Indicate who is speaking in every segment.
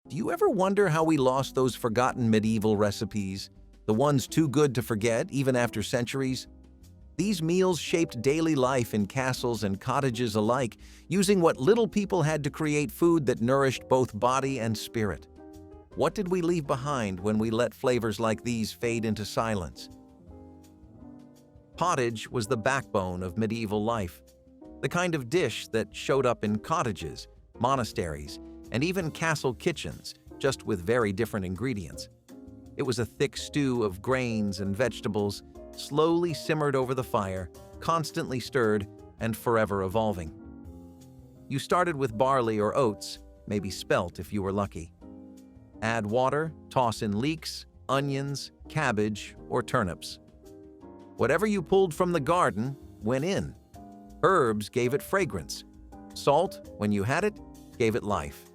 Speaker 1: Do you ever wonder how we lost those forgotten medieval recipes? The ones too good to forget, even after centuries? These meals shaped daily life in castles and cottages alike, using what little people had to create food that nourished both body and spirit. What did we leave behind when we let flavors like these fade into silence? Pottage was the backbone of medieval life, the kind of dish that showed up in cottages, monasteries, and even castle kitchens, just with very different ingredients. It was a thick stew of grains and vegetables, slowly simmered over the fire, constantly stirred, and forever evolving. You started with barley or oats, maybe spelt if you were lucky. Add water, toss in leeks, onions, cabbage, or turnips. Whatever you pulled from the garden went in. Herbs gave it fragrance. Salt, when you had it, gave it life.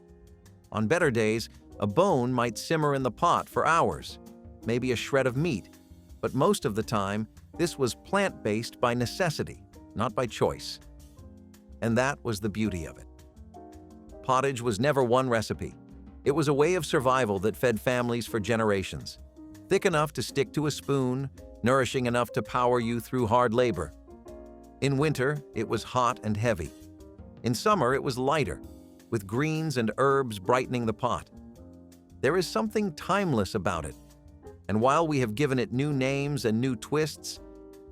Speaker 1: On better days, a bone might simmer in the pot for hours, maybe a shred of meat, but most of the time, this was plant-based by necessity, not by choice. And that was the beauty of it. Pottage was never one recipe. It was a way of survival that fed families for generations. Thick enough to stick to a spoon, nourishing enough to power you through hard labor. In winter, it was hot and heavy. In summer, it was lighter, with greens and herbs brightening the pot. There is something timeless about it. And while we have given it new names and new twists,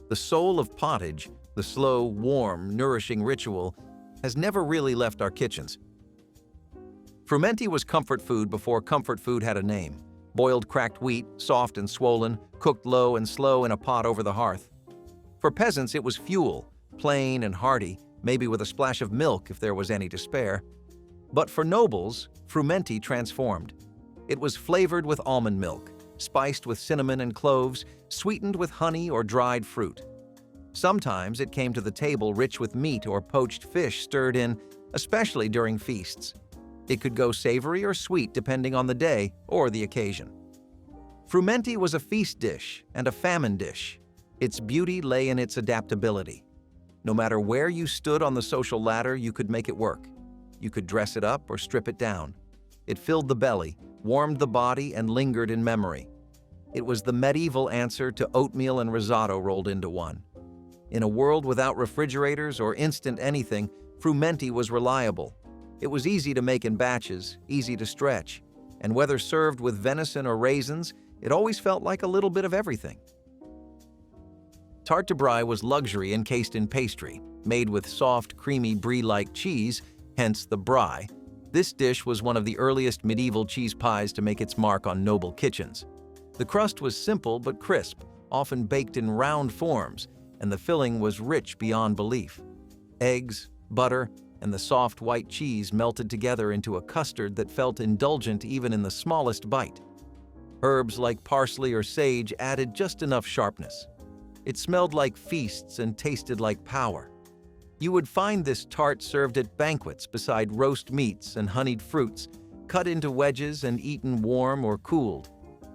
Speaker 1: the soul of pottage, the slow, warm, nourishing ritual, has never really left our kitchens. Fuenti was comfort food before comfort food had a name. Boiled cracked wheat, soft and swollen, cooked low and slow in a pot over the hearth. For peasants, it was fuel, plain and hearty, maybe with a splash of milk if there was any to spare. But for nobles, Fuenti transformed. It was flavored with almond milk, spiced with cinnamon and cloves, sweetened with honey or dried fruit. Sometimes it came to the table rich with meat or poached fish stirred in, especially during feasts. It could go savory or sweet depending on the day or the occasion. Fuenti was a feast dish and a famine dish. Its beauty lay in its adaptability. No matter where you stood on the social ladder, you could make it work. You could dress it up or strip it down. It filled the belly, warmed the body, and lingered in memory. It was the medieval answer to oatmeal and risotto rolled into one. In a world without refrigerators or instant anything, Fuenti was reliable. It was easy to make in batches, easy to stretch, and whether served with venison or raisins, it always felt like a little bit of everything. Tart Br was luxury encased in pastry, made with soft, creamy brie-like cheese, hence the brie. This dish was one of the earliest medieval cheese pies to make its mark on noble kitchens. The crust was simple but crisp, often baked in round forms, and the filling was rich beyond belief. Eggs, butter, and the soft white cheese melted together into a custard that felt indulgent even in the smallest bite. Herbs like parsley or sage added just enough sharpness. It smelled like feasts and tasted like power. You would find this tart served at banquets beside roast meats and honeyed fruits, cut into wedges and eaten warm or cooled.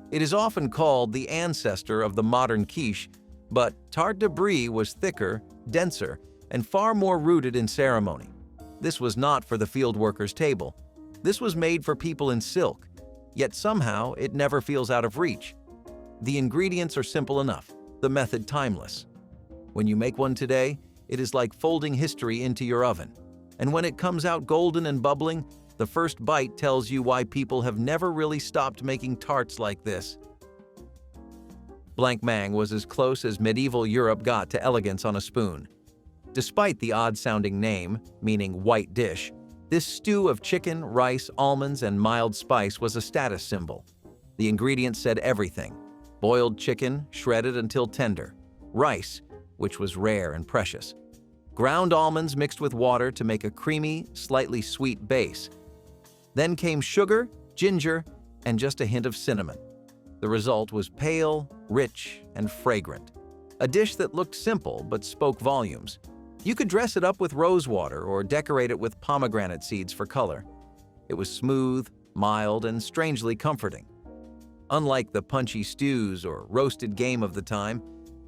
Speaker 1: It is often called the ancestor of the modern quiche, but Tart Br was thicker, denser, and far more rooted in ceremony. This was not for the field worker's table. This was made for people in silk, yet somehow it never feels out of reach. The ingredients are simple enough, the method timeless. When you make one today, it is like folding history into your oven. And when it comes out golden and bubbling, the first bite tells you why people have never really stopped making tarts like this. Mang was as close as medieval Europe got to elegance on a spoon. Despite the odd-sounding name, meaning white dish, this stew of chicken, rice, almonds, and mild spice was a status symbol. The ingredients said everything. Boiled chicken, shredded until tender. Rice, which was rare and precious. Ground almonds mixed with water to make a creamy, slightly sweet base. Then came sugar, ginger, and just a hint of cinnamon. The result was pale, rich, and fragrant. A dish that looked simple but spoke volumes. You could dress it up with rose water or decorate it with pomegranate seeds for color. It was smooth, mild, and strangely comforting. Unlike the punchy stews or roasted game of the time,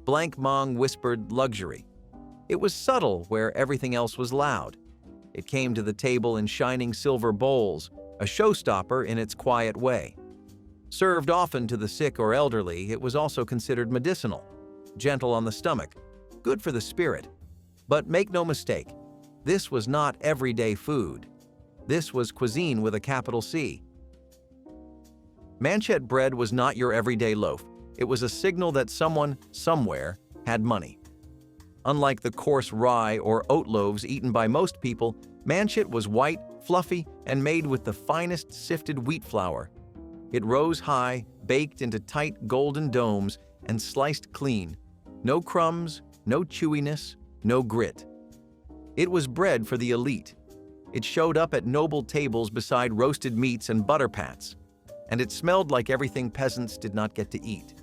Speaker 1: Mang whispered luxury. It was subtle where everything else was loud. It came to the table in shining silver bowls, a showstopper in its quiet way. Served often to the sick or elderly, it was also considered medicinal, gentle on the stomach, good for the spirit. But make no mistake, this was not everyday food. This was cuisine with a capital C. Manche bread was not your everyday loaf. It was a signal that someone, somewhere, had money. Unlike the coarse rye or oat loaves eaten by most people, Manche was white, fluffy, and made with the finest sifted wheat flour. It rose high, baked into tight golden domes, and sliced clean. No crumbs, no chewiness, no grit. It was bread for the elite. It showed up at noble tables beside roasted meats and butter pats. And it smelled like everything peasants did not get to eat.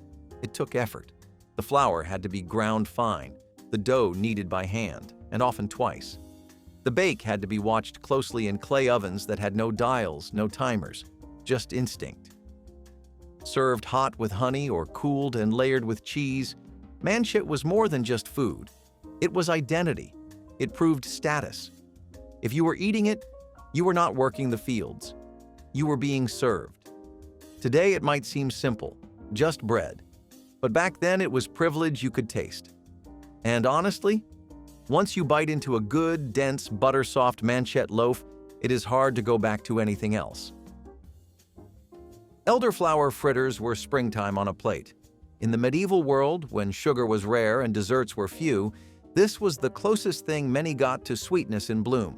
Speaker 1: It took effort. The flour had to be ground fine, the dough kneaded by hand, and often twice. The bake had to be watched closely in clay ovens that had no dials, no timers, just instinct. Served hot with honey or cooled and layered with cheese, Manche was more than just food. It was identity. It proved status. If you were eating it, you were not working the fields. You were being served. Today it might seem simple, just bread. But back then it was privilege you could taste. And honestly, once you bite into a good, dense, butter-soft manchette loaf, it is hard to go back to anything else. Elderflower fritters were springtime on a plate. In the medieval world, when sugar was rare and desserts were few, this was the closest thing many got to sweetness in bloom.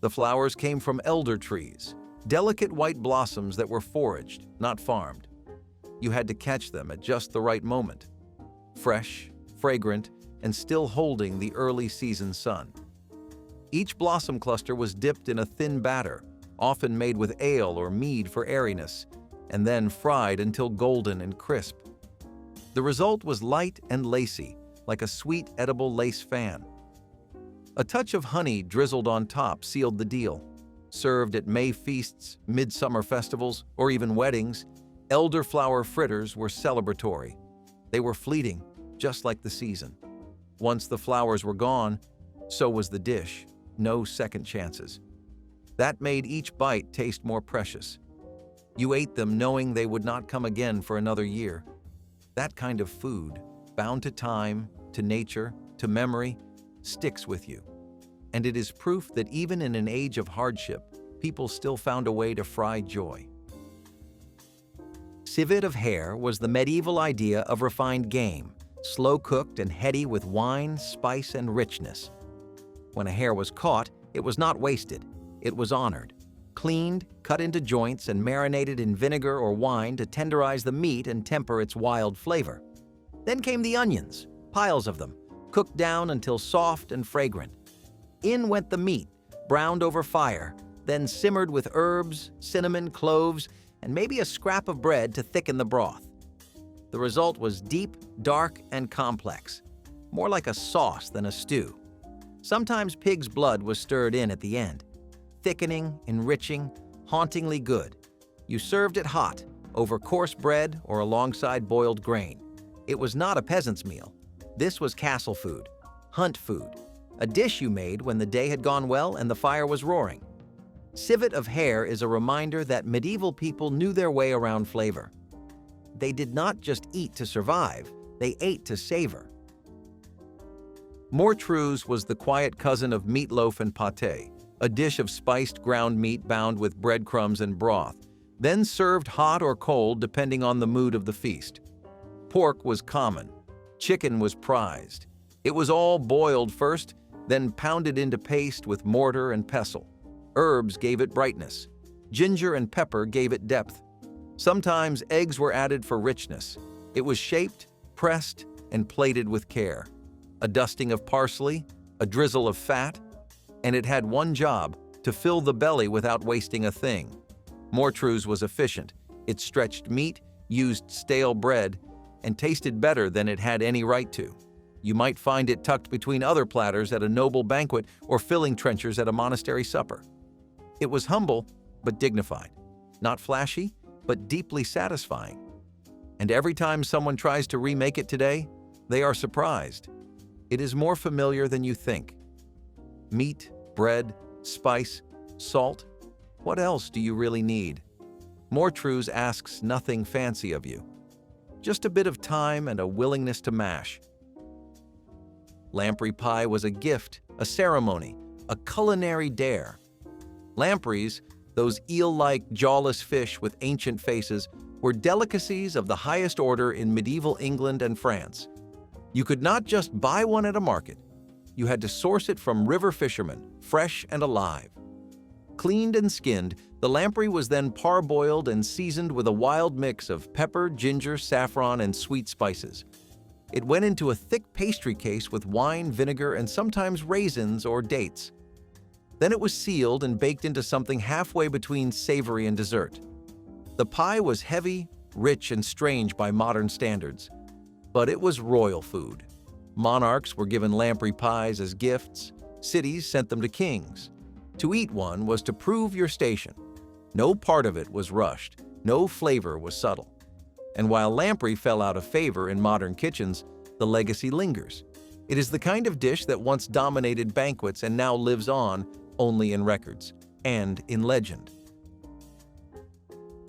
Speaker 1: The flowers came from elder trees, delicate white blossoms that were foraged, not farmed. You had to catch them at just the right moment. Fresh, fragrant, and still holding the early season sun. Each blossom cluster was dipped in a thin batter, often made with ale or mead for airiness, and then fried until golden and crisp. The result was light and lacy, like a sweet edible lace fan. A touch of honey drizzled on top sealed the deal. Served at May feasts, midsummer festivals, or even weddings, elderflower fritters were celebratory. They were fleeting, just like the season. Once the flowers were gone, so was the dish. No second chances. That made each bite taste more precious. You ate them knowing they would not come again for another year. That kind of food, bound to time, to nature, to memory, sticks with you. And it is proof that even in an age of hardship, people still found a way to fry joy. Civid of hare was the medieval idea of refined game, slow-cooked and heady with wine, spice, and richness. When a hare was caught, it was not wasted. It was honored. Cleaned, cut into joints, and marinated in vinegar or wine to tenderize the meat and temper its wild flavor. Then came the onions, piles of them, cooked down until soft and fragrant. In went the meat, browned over fire, then simmered with herbs, cinnamon, cloves, and maybe a scrap of bread to thicken the broth. The result was deep, dark, and complex, more like a sauce than a stew. Sometimes pig's blood was stirred in at the end. Thickening, enriching, hauntingly good. You served it hot, over coarse bread or alongside boiled grain. It was not a peasant's meal. This was castle food, hunt food, a dish you made when the day had gone well and the fire was roaring. Civet of hare is a reminder that medieval people knew their way around flavor. They did not just eat to survive, they ate to savor. Mortus was the quiet cousin of meatloaf and pâté, a dish of spiced ground meat bound with breadcrumbs and broth, then served hot or cold depending on the mood of the feast. Pork was common. Chicken was prized. It was all boiled first, then pounded into paste with mortar and pestle. Herbs gave it brightness. Ginger and pepper gave it depth. Sometimes eggs were added for richness. It was shaped, pressed, and plated with care. A dusting of parsley, a drizzle of fat, and it had one job, to fill the belly without wasting a thing. Mortus was efficient. It stretched meat, used stale bread, and tasted better than it had any right to. You might find it tucked between other platters at a noble banquet or filling trenchers at a monastery supper. It was humble, but dignified. Not flashy, but deeply satisfying. And every time someone tries to remake it today, they are surprised. It is more familiar than you think. Meat, bread, spice, salt. What else do you really need? Mortus asks nothing fancy of you. Just a bit of time and a willingness to mash. Lamprey pie was a gift, a ceremony, a culinary dare. Lampreys, those eel-like, jawless fish with ancient faces, were delicacies of the highest order in medieval England and France. You could not just buy one at a market. You had to source it from river fishermen, fresh and alive. Cleaned and skinned, the lamprey was then parboiled and seasoned with a wild mix of pepper, ginger, saffron, and sweet spices. It went into a thick pastry case with wine, vinegar, and sometimes raisins or dates. Then it was sealed and baked into something halfway between savory and dessert. The pie was heavy, rich, and strange by modern standards, but it was royal food. Monarchs were given lamprey pies as gifts. Cities sent them to kings. To eat one was to prove your station. No part of it was rushed. No flavor was subtle. And while lamprey fell out of favor in modern kitchens, the legacy lingers. It is the kind of dish that once dominated banquets and now lives on only in records and in legend.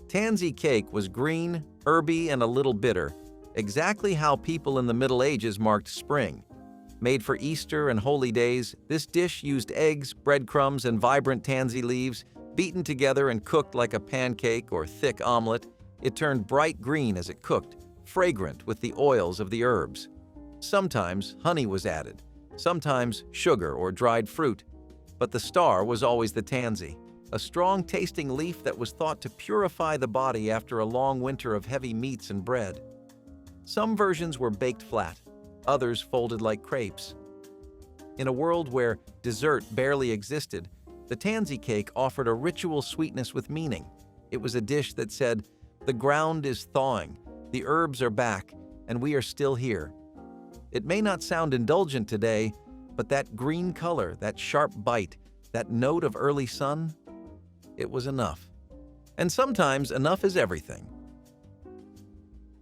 Speaker 1: Tanzy cake was green, herby, and a little bitter, exactly how people in the Middle Ages marked spring. Made for Easter and holy days, this dish used eggs, breadcrumbs, and vibrant tansy leaves, beaten together and cooked like a pancake or thick omelet. It turned bright green as it cooked, fragrant with the oils of the herbs. Sometimes honey was added, sometimes sugar or dried fruit. But the star was always the tansy, a strong-tasting leaf that was thought to purify the body after a long winter of heavy meats and bread. Some versions were baked flat, others folded like crepes. In a world where dessert barely existed, the tansy cake offered a ritual sweetness with meaning. It was a dish that said, "The ground is thawing, the herbs are back, and we are still here." It may not sound indulgent today, but that green color, that sharp bite, that note of early sun, it was enough. And sometimes enough is everything.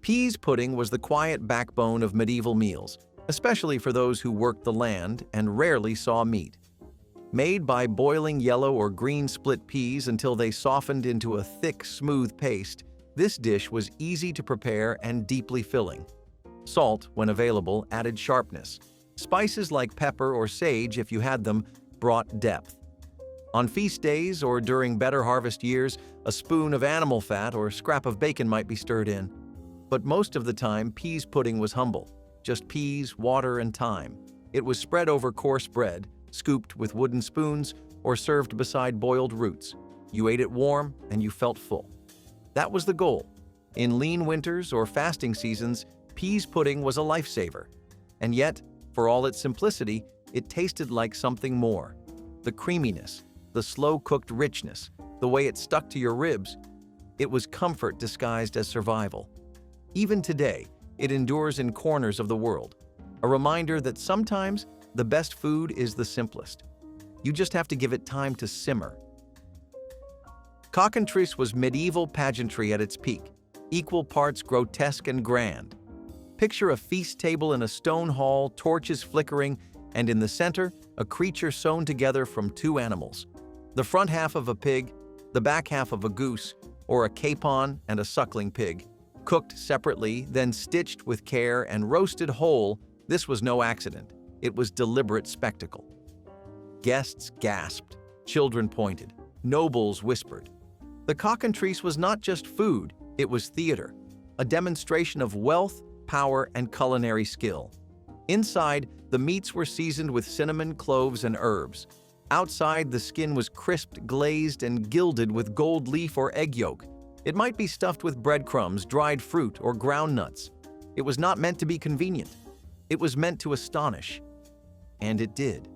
Speaker 1: Peas pudding was the quiet backbone of medieval meals, especially for those who worked the land and rarely saw meat. Made by boiling yellow or green split peas until they softened into a thick, smooth paste, this dish was easy to prepare and deeply filling. Salt, when available, added sharpness. Spices like pepper or sage, if you had them, brought depth. On feast days or during better harvest years, a spoon of animal fat or scrap of bacon might be stirred in. But most of the time, peas pudding was humble. Just peas, water, and thyme. It was spread over coarse bread, scooped with wooden spoons, or served beside boiled roots. You ate it warm, and you felt full. That was the goal. In lean winters or fasting seasons, peas pudding was a lifesaver. And yet, for all its simplicity, it tasted like something more. The creaminess, the slow-cooked richness, the way it stuck to your ribs. It was comfort disguised as survival. Even today, it endures in corners of the world, a reminder that sometimes the best food is the simplest. You just have to give it time to simmer. Cockantric was medieval pageantry at its peak, equal parts grotesque and grand. Picture a feast table in a stone hall, torches flickering, and in the center, a creature sewn together from two animals. The front half of a pig, the back half of a goose, or a capon and a suckling pig. Cooked separately, then stitched with care and roasted whole, this was no accident. It was deliberate spectacle. Guests gasped, children pointed, nobles whispered. The cockantrice was not just food, it was theater, a demonstration of wealth, power, and culinary skill. Inside, the meats were seasoned with cinnamon, cloves, and herbs. Outside, the skin was crisped, glazed, and gilded with gold leaf or egg yolk. It might be stuffed with breadcrumbs, dried fruit, or ground nuts. It was not meant to be convenient. It was meant to astonish. And it did.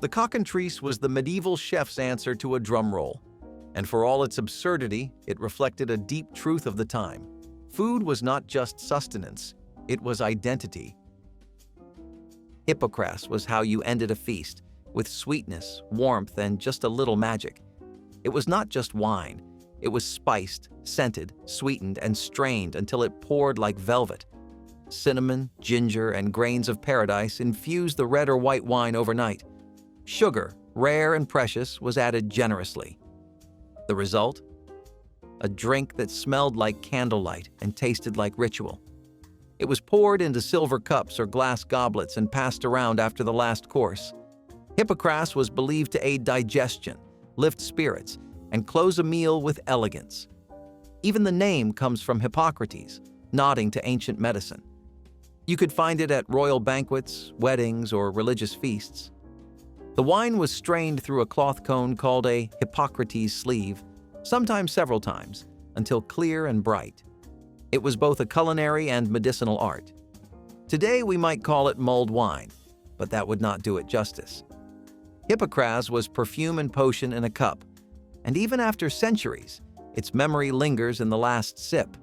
Speaker 1: The cockantrice was the medieval chef's answer to a drum roll. And for all its absurdity, it reflected a deep truth of the time. Food was not just sustenance, it was identity. Hypocrates was how you ended a feast, with sweetness, warmth, and just a little magic. It was not just wine. It was spiced, scented, sweetened, and strained until it poured like velvet. Cinnamon, ginger, and grains of paradise infused the red or white wine overnight. Sugar, rare and precious, was added generously. The result? A drink that smelled like candlelight and tasted like ritual. It was poured into silver cups or glass goblets and passed around after the last course. Hypocrates was believed to aid digestion, lift spirits, and close a meal with elegance. Even the name comes from Hippocrates, nodding to ancient medicine. You could find it at royal banquets, weddings, or religious feasts. The wine was strained through a cloth cone called a Hippocrates sleeve, sometimes several times, until clear and bright. It was both a culinary and medicinal art. Today we might call it mulled wine, but that would not do it justice. Hippocrates was perfume and potion in a cup, and even after centuries, its memory lingers in the last sip.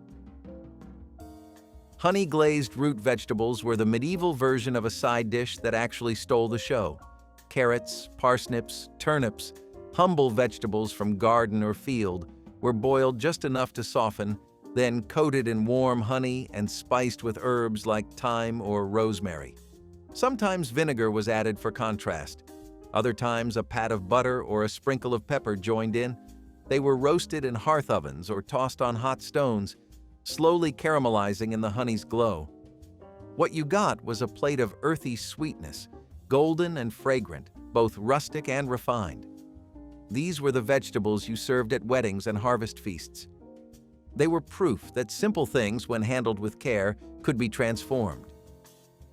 Speaker 1: Honey-glazed root vegetables were the medieval version of a side dish that actually stole the show. Carrots, parsnips, turnips, humble vegetables from garden or field, were boiled just enough to soften, then coated in warm honey and spiced with herbs like thyme or rosemary. Sometimes vinegar was added for contrast. Other times a pat of butter or a sprinkle of pepper joined in. They were roasted in hearth ovens or tossed on hot stones, slowly caramelizing in the honey's glow. What you got was a plate of earthy sweetness, golden and fragrant, both rustic and refined. These were the vegetables you served at weddings and harvest feasts. They were proof that simple things, when handled with care, could be transformed.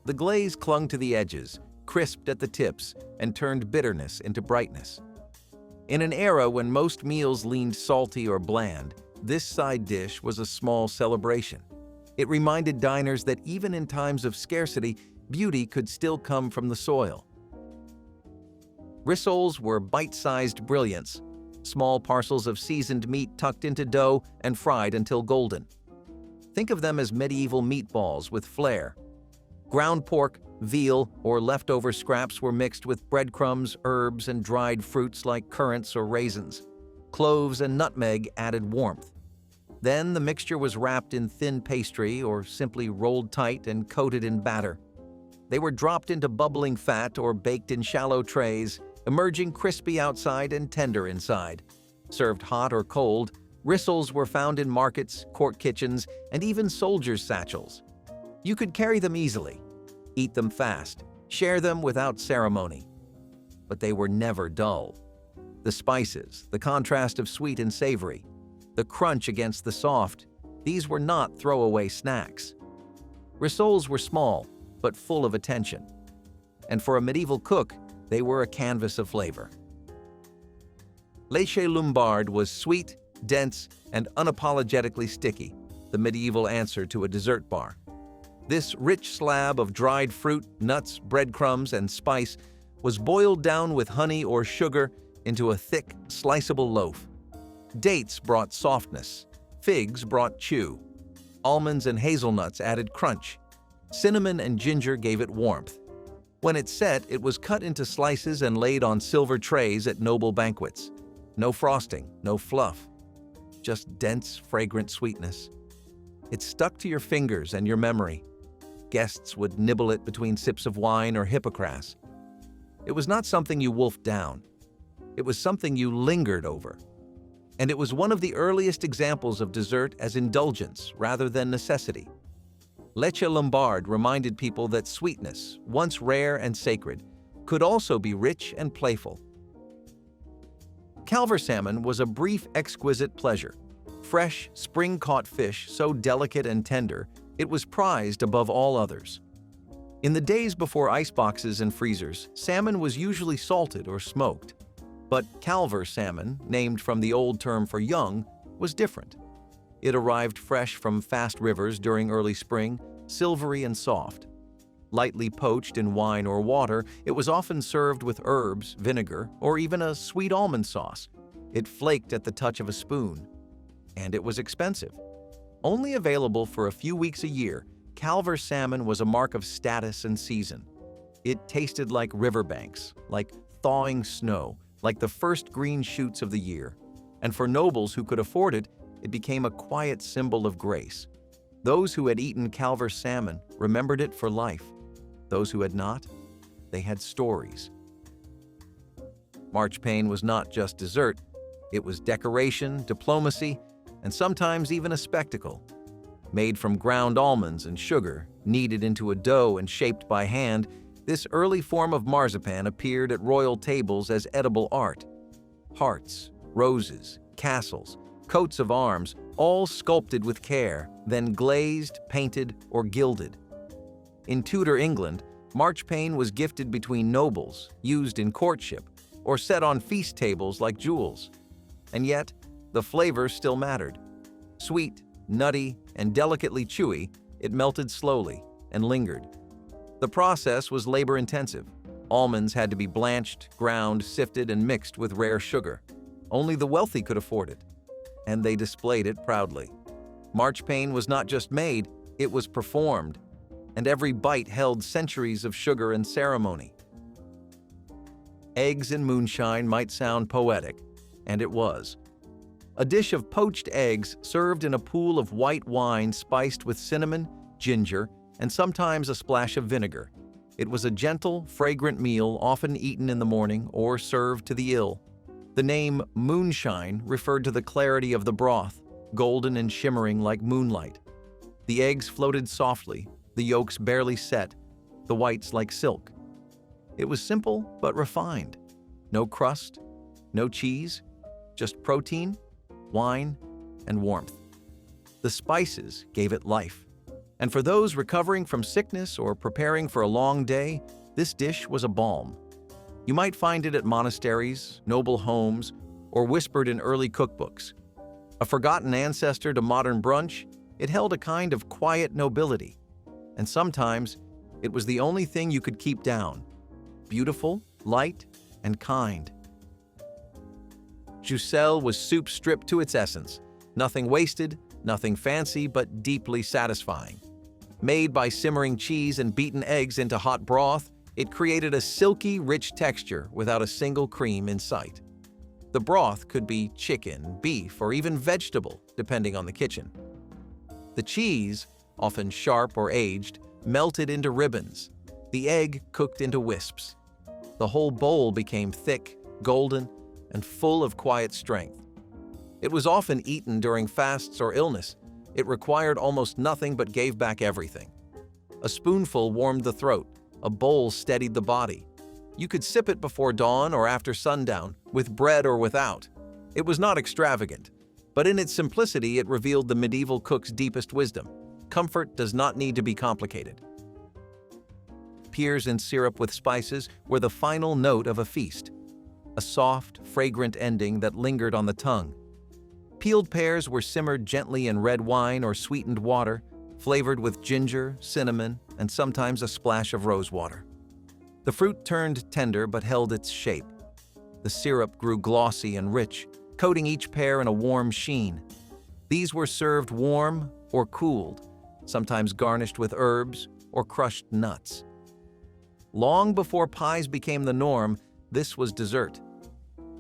Speaker 1: The glaze clung to the edges, crisped at the tips, and turned bitterness into brightness. In an era when most meals leaned salty or bland, this side dish was a small celebration. It reminded diners that even in times of scarcity, beauty could still come from the soil. Rissoles were bite-sized brilliants, small parcels of seasoned meat tucked into dough and fried until golden. Think of them as medieval meatballs with flair. Ground pork, veal, or leftover scraps were mixed with breadcrumbs, herbs, and dried fruits like currants or raisins. Cloves and nutmeg added warmth. Then the mixture was wrapped in thin pastry or simply rolled tight and coated in batter. They were dropped into bubbling fat or baked in shallow trays, emerging crispy outside and tender inside. Served hot or cold, rissoles were found in markets, court kitchens, and even soldiers' satchels. You could carry them easily, eat them fast, share them without ceremony. But they were never dull. The spices, the contrast of sweet and savory, the crunch against the soft, these were not throwaway snacks. Rissoles were small, but full of attention. And for a medieval cook, they were a canvas of flavor. Leche Lombard was sweet, dense, and unapologetically sticky, the medieval answer to a dessert bar. This rich slab of dried fruit, nuts, breadcrumbs, and spice was boiled down with honey or sugar into a thick, sliceable loaf. Dates brought softness, figs brought chew, almonds and hazelnuts added crunch, cinnamon and ginger gave it warmth. When it set, it was cut into slices and laid on silver trays at noble banquets. No frosting, no fluff, just dense, fragrant sweetness. It stuck to your fingers and your memory. Guests would nibble it between sips of wine or Hippocrates. It was not something you wolfed down. It was something you lingered over. And it was one of the earliest examples of dessert as indulgence rather than necessity. Leche Lombard reminded people that sweetness, once rare and sacred, could also be rich and playful. Calver salmon was a brief, exquisite pleasure. Fresh, spring-caught fish so delicate and tender, it was prized above all others. In the days before iceboxes and freezers, salmon was usually salted or smoked. But calver salmon, named from the old term for young, was different. It arrived fresh from fast rivers during early spring, silvery and soft. Lightly poached in wine or water, it was often served with herbs, vinegar, or even a sweet almond sauce. It flaked at the touch of a spoon. And it was expensive. Only available for a few weeks a year, calver salmon was a mark of status and season. It tasted like riverbanks, like thawing snow, like the first green shoots of the year. And for nobles who could afford it, it became a quiet symbol of grace. Those who had eaten calver salmon remembered it for life. Those who had not, they had stories. Marchpane was not just dessert, It was decoration, diplomacy, and sometimes even a spectacle. Made from ground almonds and sugar, kneaded into a dough and shaped by hand, this early form of marzipan appeared at royal tables as edible art. Hearts, roses, castles, coats of arms, all sculpted with care, then glazed, painted, or gilded. In Tudor England, marchpane was gifted between nobles, used in courtship, or set on feast tables like jewels. And yet, the flavor still mattered. Sweet, nutty, and delicately chewy, it melted slowly and lingered. The process was labor-intensive. Almonds had to be blanched, ground, sifted, and mixed with rare sugar. Only the wealthy could afford it, and they displayed it proudly. Marchpane was not just made, it was performed, and every bite held centuries of sugar and ceremony. Eggs and moonshine might sound poetic, and it was. A dish of poached eggs served in a pool of white wine spiced with cinnamon, ginger, and sometimes a splash of vinegar. It was a gentle, fragrant meal often eaten in the morning or served to the ill. The name moonshine referred to the clarity of the broth, golden and shimmering like moonlight. The eggs floated softly, the yolks barely set, the whites like silk. It was simple but refined. No crust, no cheese, just protein, wine, and warmth. The spices gave it life. And for those recovering from sickness or preparing for a long day, this dish was a balm. You might find it at monasteries, noble homes, or whispered in early cookbooks. A forgotten ancestor to modern brunch, it held a kind of quiet nobility. And sometimes, it was the only thing you could keep down. Beautiful, light, and kind. Jelle was soup stripped to its essence. Nothing wasted, nothing fancy, but deeply satisfying. Made by simmering cheese and beaten eggs into hot broth, it created a silky, rich texture without a single cream in sight. The broth could be chicken, beef, or even vegetable, depending on the kitchen. The cheese, often sharp or aged, melted into ribbons. The egg cooked into wisps. The whole bowl became thick, golden, and full of quiet strength. It was often eaten during fasts or illness. It required almost nothing but gave back everything. A spoonful warmed the throat, a bowl steadied the body. You could sip it before dawn or after sundown, with bread or without. It was not extravagant, but in its simplicity it revealed the medieval cook's deepest wisdom. Comfort does not need to be complicated. Pears and syrup with spices were the final note of a feast. A soft, fragrant ending that lingered on the tongue. Peeled pears were simmered gently in red wine or sweetened water, flavored with ginger, cinnamon, and sometimes a splash of rose water. The fruit turned tender but held its shape. The syrup grew glossy and rich, coating each pear in a warm sheen. These were served warm or cooled, sometimes garnished with herbs or crushed nuts. Long before pies became the norm, this was dessert.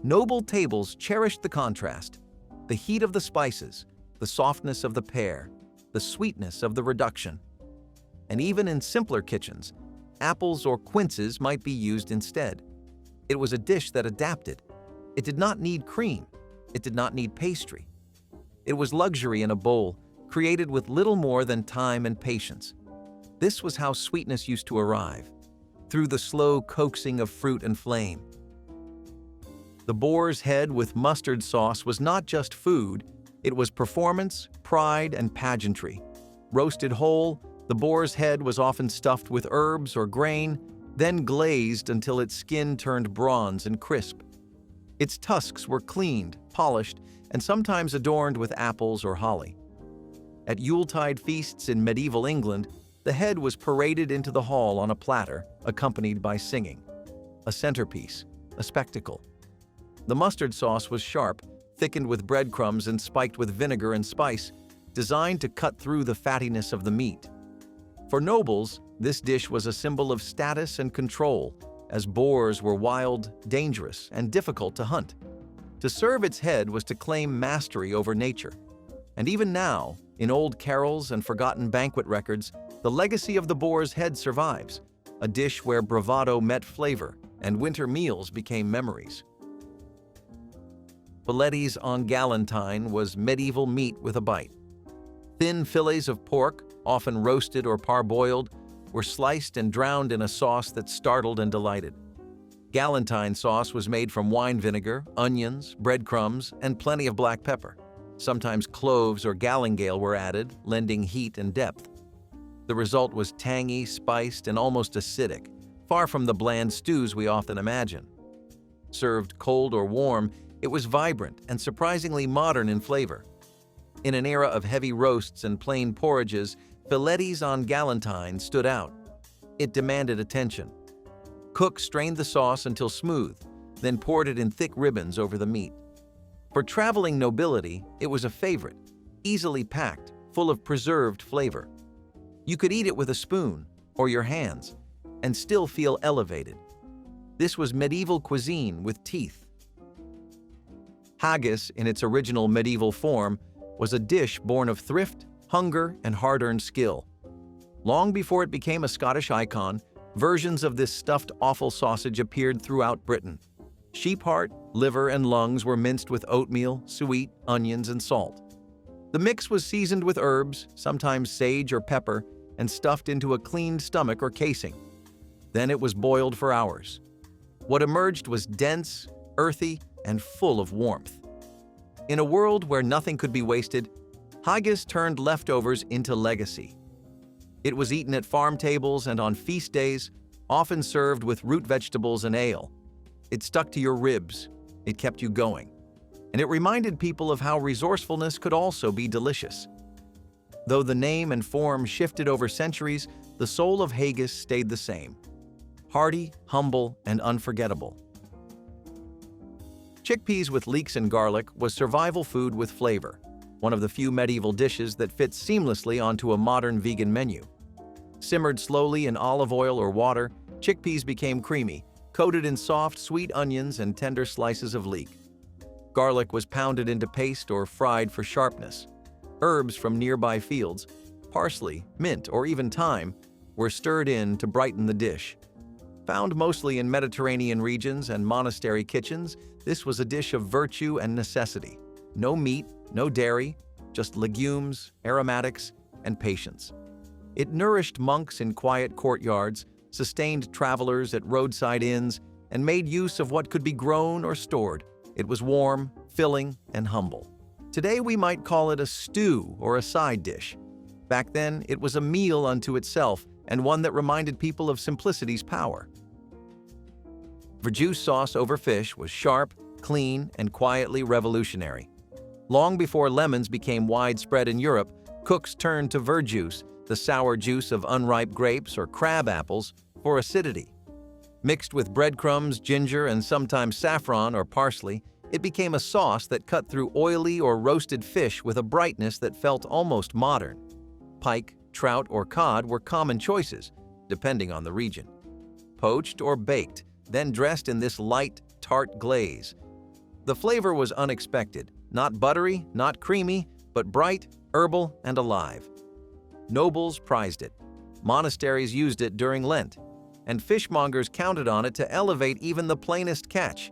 Speaker 1: Noble tables cherished the contrast. The heat of the spices, the softness of the pear, the sweetness of the reduction. And even in simpler kitchens, apples or quinces might be used instead. It was a dish that adapted. It did not need cream. It did not need pastry. It was luxury in a bowl, created with little more than time and patience. This was how sweetness used to arrive, through the slow coaxing of fruit and flame. The boar's head with mustard sauce was not just food, it was performance, pride, and pageantry. Roasted whole, the boar's head was often stuffed with herbs or grain, then glazed until its skin turned bronze and crisp. Its tusks were cleaned, polished, and sometimes adorned with apples or holly. At Yuletide feasts in medieval England, the head was paraded into the hall on a platter, accompanied by singing. A centerpiece, a spectacle. The mustard sauce was sharp, thickened with breadcrumbs and spiked with vinegar and spice, designed to cut through the fattiness of the meat. For nobles, this dish was a symbol of status and control, as boars were wild, dangerous, and difficult to hunt. To serve its head was to claim mastery over nature. And even now, in old carols and forgotten banquet records, the legacy of the boar's head survives, a dish where bravado met flavor and winter meals became memories. bletis en gallentine was medieval meat with a bite. Thin fillets of pork, often roasted or parboiled, were sliced and drowned in a sauce that startled and delighted. Gallentine sauce was made from wine vinegar, onions, breadcrumbs, and plenty of black pepper. Sometimes cloves or galangal were added, lending heat and depth. The result was tangy, spiced, and almost acidic, far from the bland stews we often imagine. Served cold or warm, it was vibrant and surprisingly modern in flavor. In an era of heavy roasts and plain porridges, bletis en gallentine stood out. It demanded attention. Cooks strained the sauce until smooth, then poured it in thick ribbons over the meat. For traveling nobility, it was a favorite, easily packed, full of preserved flavor. You could eat it with a spoon or your hands and still feel elevated. This was medieval cuisine with teeth. Haggus, in its original medieval form, was a dish born of thrift, hunger, and hard-earned skill. Long before it became a Scottish icon, versions of this stuffed offal sausage appeared throughout Britain. Sheep heart, liver, and lungs were minced with oatmeal, suet, onions, and salt. The mix was seasoned with herbs, sometimes sage or pepper, and stuffed into a cleaned stomach or casing. Then it was boiled for hours. What emerged was dense, earthy, and full of warmth. In a world where nothing could be wasted, haggis turned leftovers into legacy. It was eaten at farm tables and on feast days, often served with root vegetables and ale. It stuck to your ribs. It kept you going. And it reminded people of how resourcefulness could also be delicious. Though the name and form shifted over centuries, the soul of haggis stayed the same. Hearty, humble, and unforgettable. Chickpeas with leeks and garlic was survival food with flavor, one of the few medieval dishes that fits seamlessly onto a modern vegan menu. Simmered slowly in olive oil or water, chickpeas became creamy, coated in soft, sweet onions and tender slices of leek. Garlic was pounded into paste or fried for sharpness. Herbs from nearby fields, parsley, mint, or even thyme, were stirred in to brighten the dish. Found mostly in Mediterranean regions and monastery kitchens, this was a dish of virtue and necessity. No meat, no dairy, just legumes, aromatics, and patience. It nourished monks in quiet courtyards, sustained travelers at roadside inns, and made use of what could be grown or stored. It was warm, filling, and humble. Today we might call it a stew or a side dish. Back then, it was a meal unto itself, and one that reminded people of simplicity's power. Verjuice sauce over fish was sharp, clean, and quietly revolutionary. Long before lemons became widespread in Europe, cooks turned to verjuice, the sour juice of unripe grapes or crab apples, for acidity. Mixed with breadcrumbs, ginger, and sometimes saffron or parsley, it became a sauce that cut through oily or roasted fish with a brightness that felt almost modern. Pike, trout, or cod were common choices, depending on the region. Poached or baked, then dressed in this light, tart glaze. The flavor was unexpected, not buttery, not creamy, but bright, herbal, and alive. Nobles prized it. Monasteries used it during Lent, and fishmongers counted on it to elevate even the plainest catch.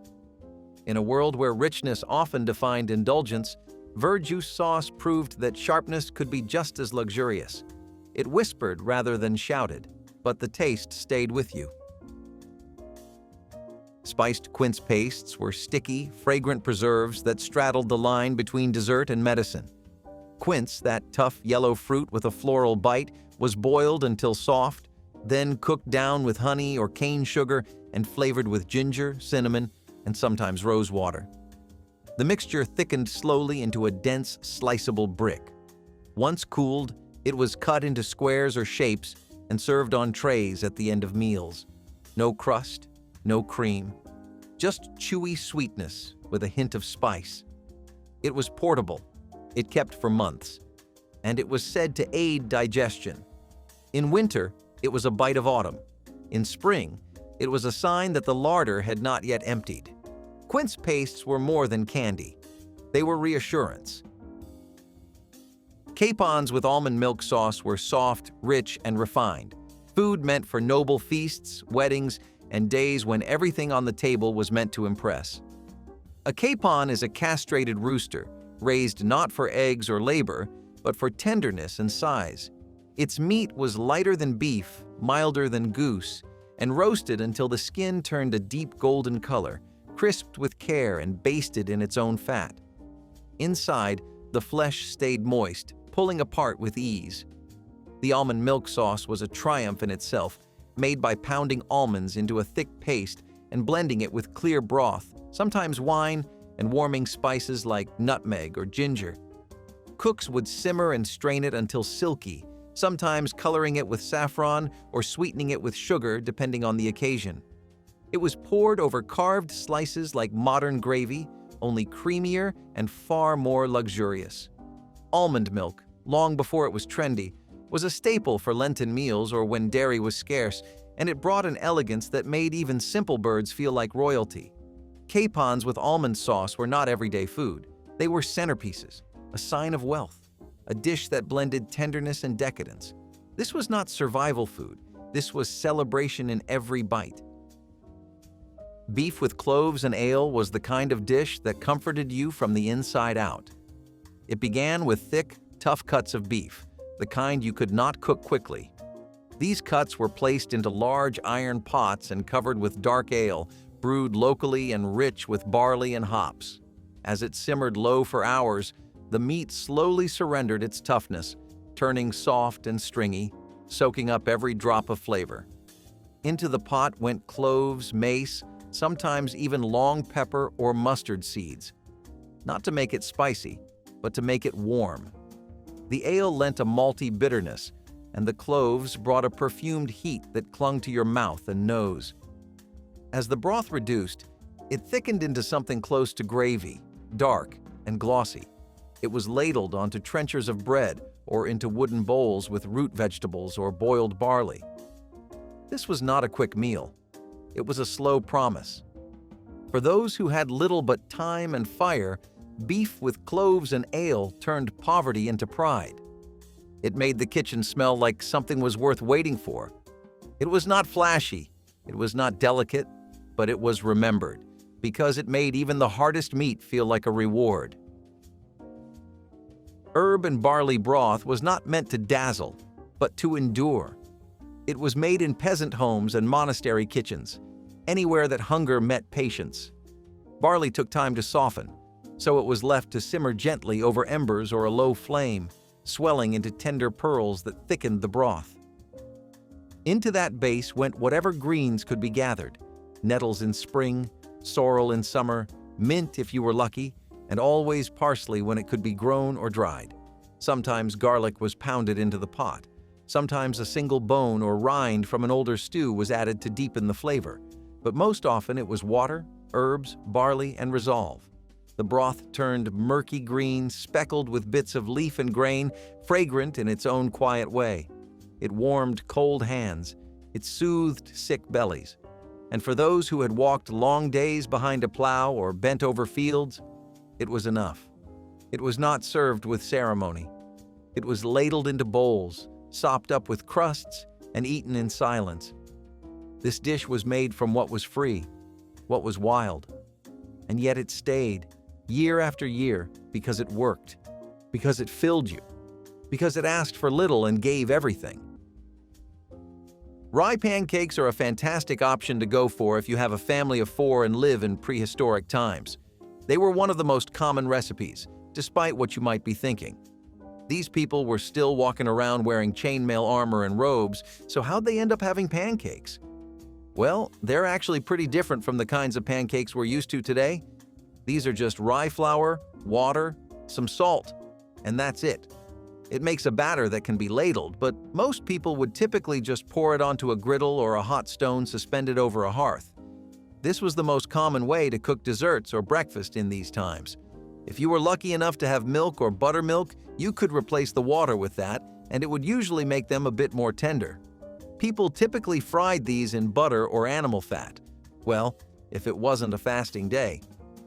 Speaker 1: In a world where richness often defined indulgence, verjuice sauce proved that sharpness could be just as luxurious. It whispered rather than shouted, but the taste stayed with you. Spiced quince pastes were sticky, fragrant preserves that straddled the line between dessert and medicine. Quince, that tough yellow fruit with a floral bite, was boiled until soft, then cooked down with honey or cane sugar and flavored with ginger, cinnamon, and sometimes rose water. The mixture thickened slowly into a dense, sliceable brick. Once cooled, it was cut into squares or shapes and served on trays at the end of meals. No crust, no cream, just chewy sweetness with a hint of spice. It was portable. It kept for months, and it was said to aid digestion. In winter, it was a bite of autumn. In spring, it was a sign that the larder had not yet emptied. Quince pastes were more than candy. They were reassurance. Capons with almond milk sauce were soft, rich, and refined. Food meant for noble feasts, weddings, and days when everything on the table was meant to impress. A capon is a castrated rooster, raised not for eggs or labor, but for tenderness and size. Its meat was lighter than beef, milder than goose, and roasted until the skin turned a deep golden color, crisped with care and basted in its own fat. Inside, the flesh stayed moist, pulling apart with ease. The almond milk sauce was a triumph in itself, made by pounding almonds into a thick paste and blending it with clear broth, sometimes wine, and warming spices like nutmeg or ginger. Cooks would simmer and strain it until silky, sometimes coloring it with saffron or sweetening it with sugar depending on the occasion. It was poured over carved slices like modern gravy, only creamier and far more luxurious. Almond milk, long before it was trendy, was a staple for Lenten meals or when dairy was scarce, and it brought an elegance that made even simple birds feel like royalty. Capons with almond sauce were not everyday food. They were centerpieces, a sign of wealth, a dish that blended tenderness and decadence. This was not survival food. This was celebration in every bite. Beef with cloves and ale was the kind of dish that comforted you from the inside out. It began with thick, tough cuts of beef, the kind you could not cook quickly. These cuts were placed into large iron pots and covered with dark ale, brewed locally and rich with barley and hops. As it simmered low for hours, the meat slowly surrendered its toughness, turning soft and stringy, soaking up every drop of flavor. Into the pot went cloves, mace, sometimes even long pepper or mustard seeds. Not to make it spicy, but to make it warm. The ale lent a malty bitterness, and the cloves brought a perfumed heat that clung to your mouth and nose. As the broth reduced, it thickened into something close to gravy, dark and glossy. It was ladled onto trenchers of bread or into wooden bowls with root vegetables or boiled barley. This was not a quick meal. It was a slow promise. For those who had little but time and fire, beef with cloves and ale turned poverty into pride. It made the kitchen smell like something was worth waiting for. It was not flashy, it was not delicate, but it was remembered, because it made even the hardest meat feel like a reward. Herb and barley broth was not meant to dazzle, but to endure. It was made in peasant homes and monastery kitchens, anywhere that hunger met patience. Barley took time to soften, so it was left to simmer gently over embers or a low flame, swelling into tender pearls that thickened the broth. Into that base went whatever greens could be gathered: nettles in spring, sorrel in summer, mint if you were lucky, and always parsley when it could be grown or dried. Sometimes garlic was pounded into the pot. Sometimes a single bone or rind from an older stew was added to deepen the flavor, but most often it was water, herbs, barley, and rissoles. The broth turned murky green, speckled with bits of leaf and grain, fragrant in its own quiet way. It warmed cold hands. It soothed sick bellies. And for those who had walked long days behind a plow or bent over fields, it was enough. It was not served with ceremony. It was ladled into bowls, sopped up with crusts, and eaten in silence. This dish was made from what was free, what was wild. And yet it stayed, year after year, because it worked, because it filled you, because it asked for little and gave everything. Rye pancakes are a fantastic option to go for if you have a family of 4 and live in prehistoric times. They were one of the most common recipes, despite what you might be thinking. These people were still walking around wearing chainmail armor and robes, so how'd they end up having pancakes? Well, they're actually pretty different from the kinds of pancakes we're used to today. These are just rye flour, water, some salt, and that's it. It makes a batter that can be ladled, but most people would typically just pour it onto a griddle or a hot stone suspended over a hearth. This was the most common way to cook desserts or breakfast in these times. If you were lucky enough to have milk or buttermilk, you could replace the water with that, and it would usually make them a bit more tender. People typically fried these in butter or animal fat. Well, if it wasn't a fasting day.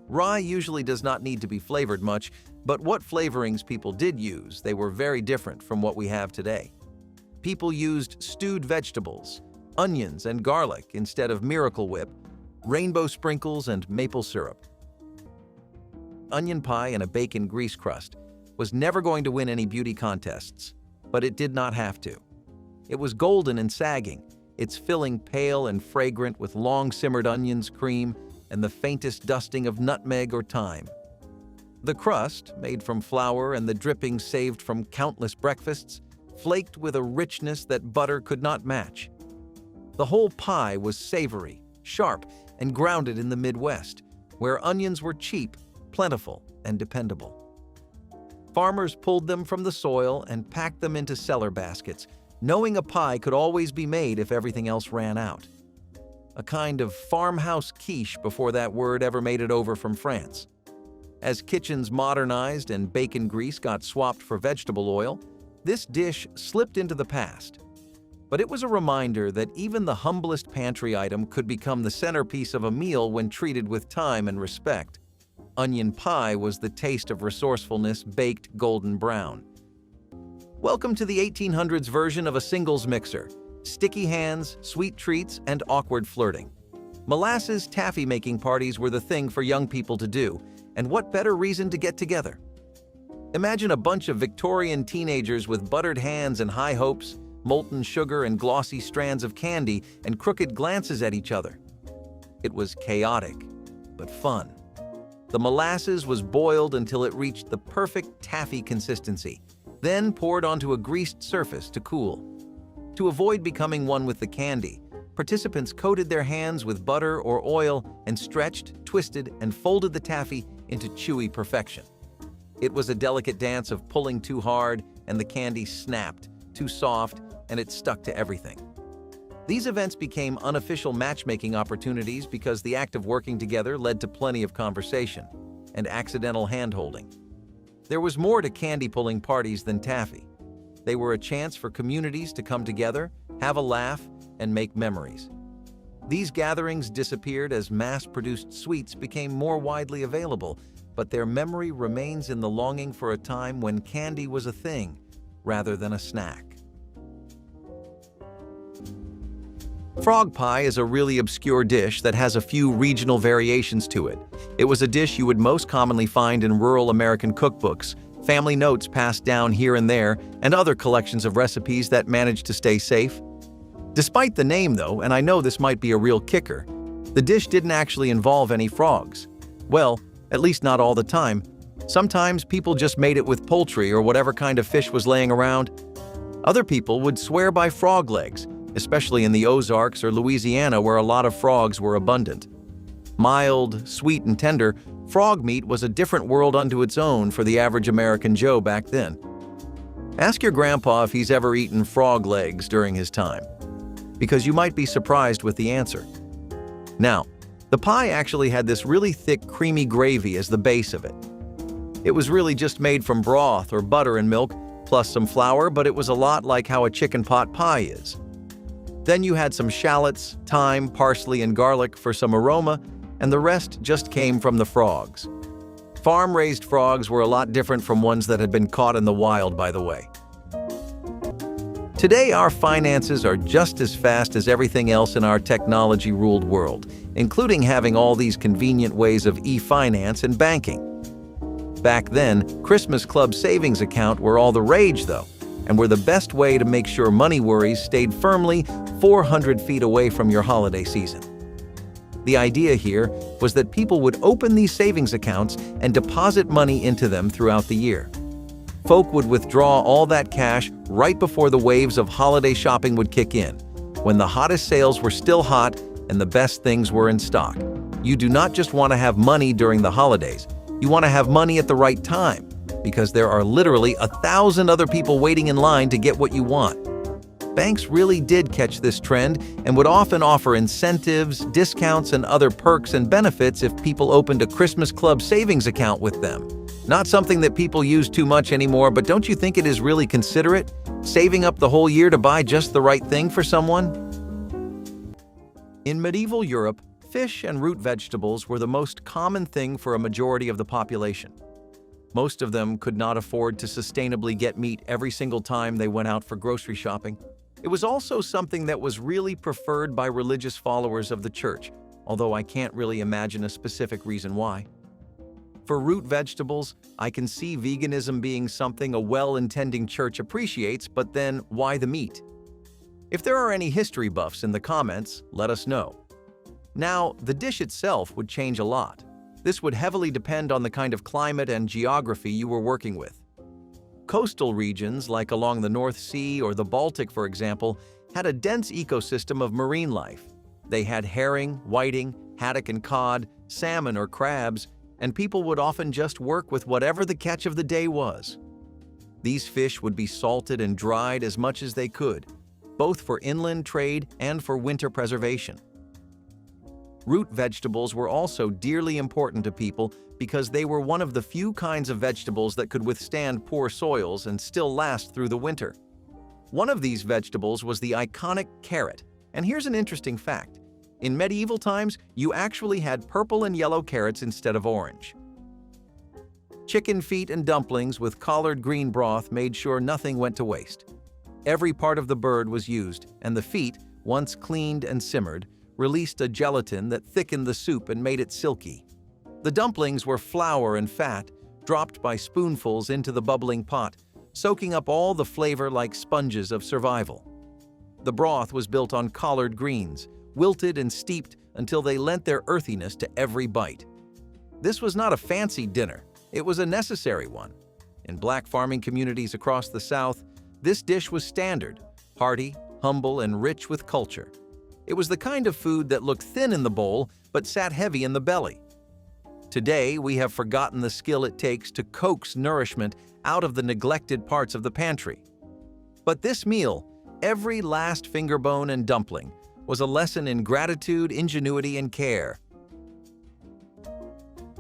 Speaker 1: Rye usually does not need to be flavored much, but what flavorings people did use, they were very different from what we have today. People used stewed vegetables, onions and garlic instead of Miracle Whip, rainbow sprinkles and maple syrup. onion pie and a bacon grease crust was never going to win any beauty contests, but it did not have to. It was golden and sagging, its filling pale and fragrant with long-simmered onions, cream, and the faintest dusting of nutmeg or thyme. The crust, made from flour and the drippings saved from countless breakfasts, flaked with a richness that butter could not match. The whole pie was savory, sharp, and grounded in the Midwest, where onions were cheap, plentiful, and dependable. Farmers pulled them from the soil and packed them into cellar baskets, knowing a pie could always be made if everything else ran out. A kind of farmhouse quiche before that word ever made it over from France. As kitchens modernized and bacon grease got swapped for vegetable oil, this dish slipped into the past. But it was a reminder that even the humblest pantry item could become the centerpiece of a meal when treated with time and respect. Onion pie was the taste of resourcefulness baked golden brown. Welcome to the 1800s version of a singles mixer. Sticky hands, sweet treats, and awkward flirting. Molasses taffy-making parties were the thing for young people to do, and what better reason to get together? Imagine a bunch of Victorian teenagers with buttered hands and high hopes, molten sugar and glossy strands of candy, and crooked glances at each other. It was chaotic, but fun. The molasses was boiled until it reached the perfect taffy consistency, then poured onto a greased surface to cool. To avoid becoming one with the candy, participants coated their hands with butter or oil and stretched, twisted, and folded the taffy into chewy perfection. It was a delicate dance of pulling too hard and the candy snapped, too soft, and it stuck to everything. These events became unofficial matchmaking opportunities because the act of working together led to plenty of conversation and accidental hand-holding. There was more to candy-pulling parties than taffy. They were a chance for communities to come together, have a laugh, and make memories. These gatherings disappeared as mass-produced sweets became more widely available, but their memory remains in the longing for a time when candy was a thing rather than a snack. Frog pie is a really obscure dish that has a few regional variations to it. It was a dish you would most commonly find in rural American cookbooks, family notes passed down here and there, and other collections of recipes that managed to stay safe. Despite the name, though, and I know this might be a real kicker, the dish didn't actually involve any frogs. Well, at least not all the time. Sometimes people just made it with poultry or whatever kind of fish was laying around. Other people would swear by frog legs, especially in the Ozarks or Louisiana where a lot of frogs were abundant. Mild, sweet, and tender, frog meat was a different world unto its own for the average American Joe back then. Ask your grandpa if he's ever eaten frog legs during his time, because you might be surprised with the answer. Now, the pie actually had this really thick, creamy gravy as the base of it. It was really just made from broth or butter and milk, plus some flour, but it was a lot like how a chicken pot pie is. Then you had some shallots, thyme, parsley, and garlic for some aroma, and the rest just came from the frogs. Farm-raised frogs were a lot different from ones that had been caught in the wild, by the way. Today, our finances are just as fast as everything else in our technology-ruled world, including having all these convenient ways of e-finance and banking. Back then, Christmas Club savings account were all the rage, though, and were the best way to make sure money worries stayed firmly 400 feet away from your holiday season. The idea here was that people would open these savings accounts and deposit money into them throughout the year. Folk would withdraw all that cash right before the waves of holiday shopping would kick in, when the hottest sales were still hot and the best things were in stock. You do not just want to have money during the holidays, you want to have money at the right time, because there are literally 1,000 other people waiting in line to get what you want. Banks really did catch this trend and would often offer incentives, discounts, and other perks and benefits if people opened a Christmas Club savings account with them. Not something that people use too much anymore, but don't you think it is really considerate? Saving up the whole year to buy just the right thing for someone? In medieval Europe, fish and root vegetables were the most common thing for a majority of the population. Most of them could not afford to sustainably get meat every single time they went out for grocery shopping. It was also something that was really preferred by religious followers of the church, although I can't really imagine a specific reason why. For root vegetables, I can see veganism being something a well-intending church appreciates, but then why the meat? If there are any history buffs in the comments, let us know. Now, the dish itself would change a lot. This would heavily depend on the kind of climate and geography you were working with. Coastal regions, like along the North Sea or the Baltic, for example, had a dense ecosystem of marine life. They had herring, whiting, haddock and cod, salmon or crabs, and people would often just work with whatever the catch of the day was. These fish would be salted and dried as much as they could, both for inland trade and for winter preservation. Root vegetables were also dearly important to people because they were one of the few kinds of vegetables that could withstand poor soils and still last through the winter. One of these vegetables was the iconic carrot, and here's an interesting fact. In medieval times, you actually had purple and yellow carrots instead of orange. Chicken feet and dumplings with collard green broth made sure nothing went to waste. Every part of the bird was used, and the feet, once cleaned and simmered, released a gelatin that thickened the soup and made it silky. The dumplings were flour and fat, dropped by spoonfuls into the bubbling pot, soaking up all the flavor like sponges of survival. The broth was built on collard greens, wilted and steeped until they lent their earthiness to every bite. This was not a fancy dinner, it was a necessary one. In black farming communities across the South, this dish was standard, hearty, humble, and rich with culture. It was the kind of food that looked thin in the bowl but sat heavy in the belly. Today, we have forgotten the skill it takes to coax nourishment out of the neglected parts of the pantry. But this meal, every last finger bone and dumpling, was a lesson in gratitude, ingenuity, and care.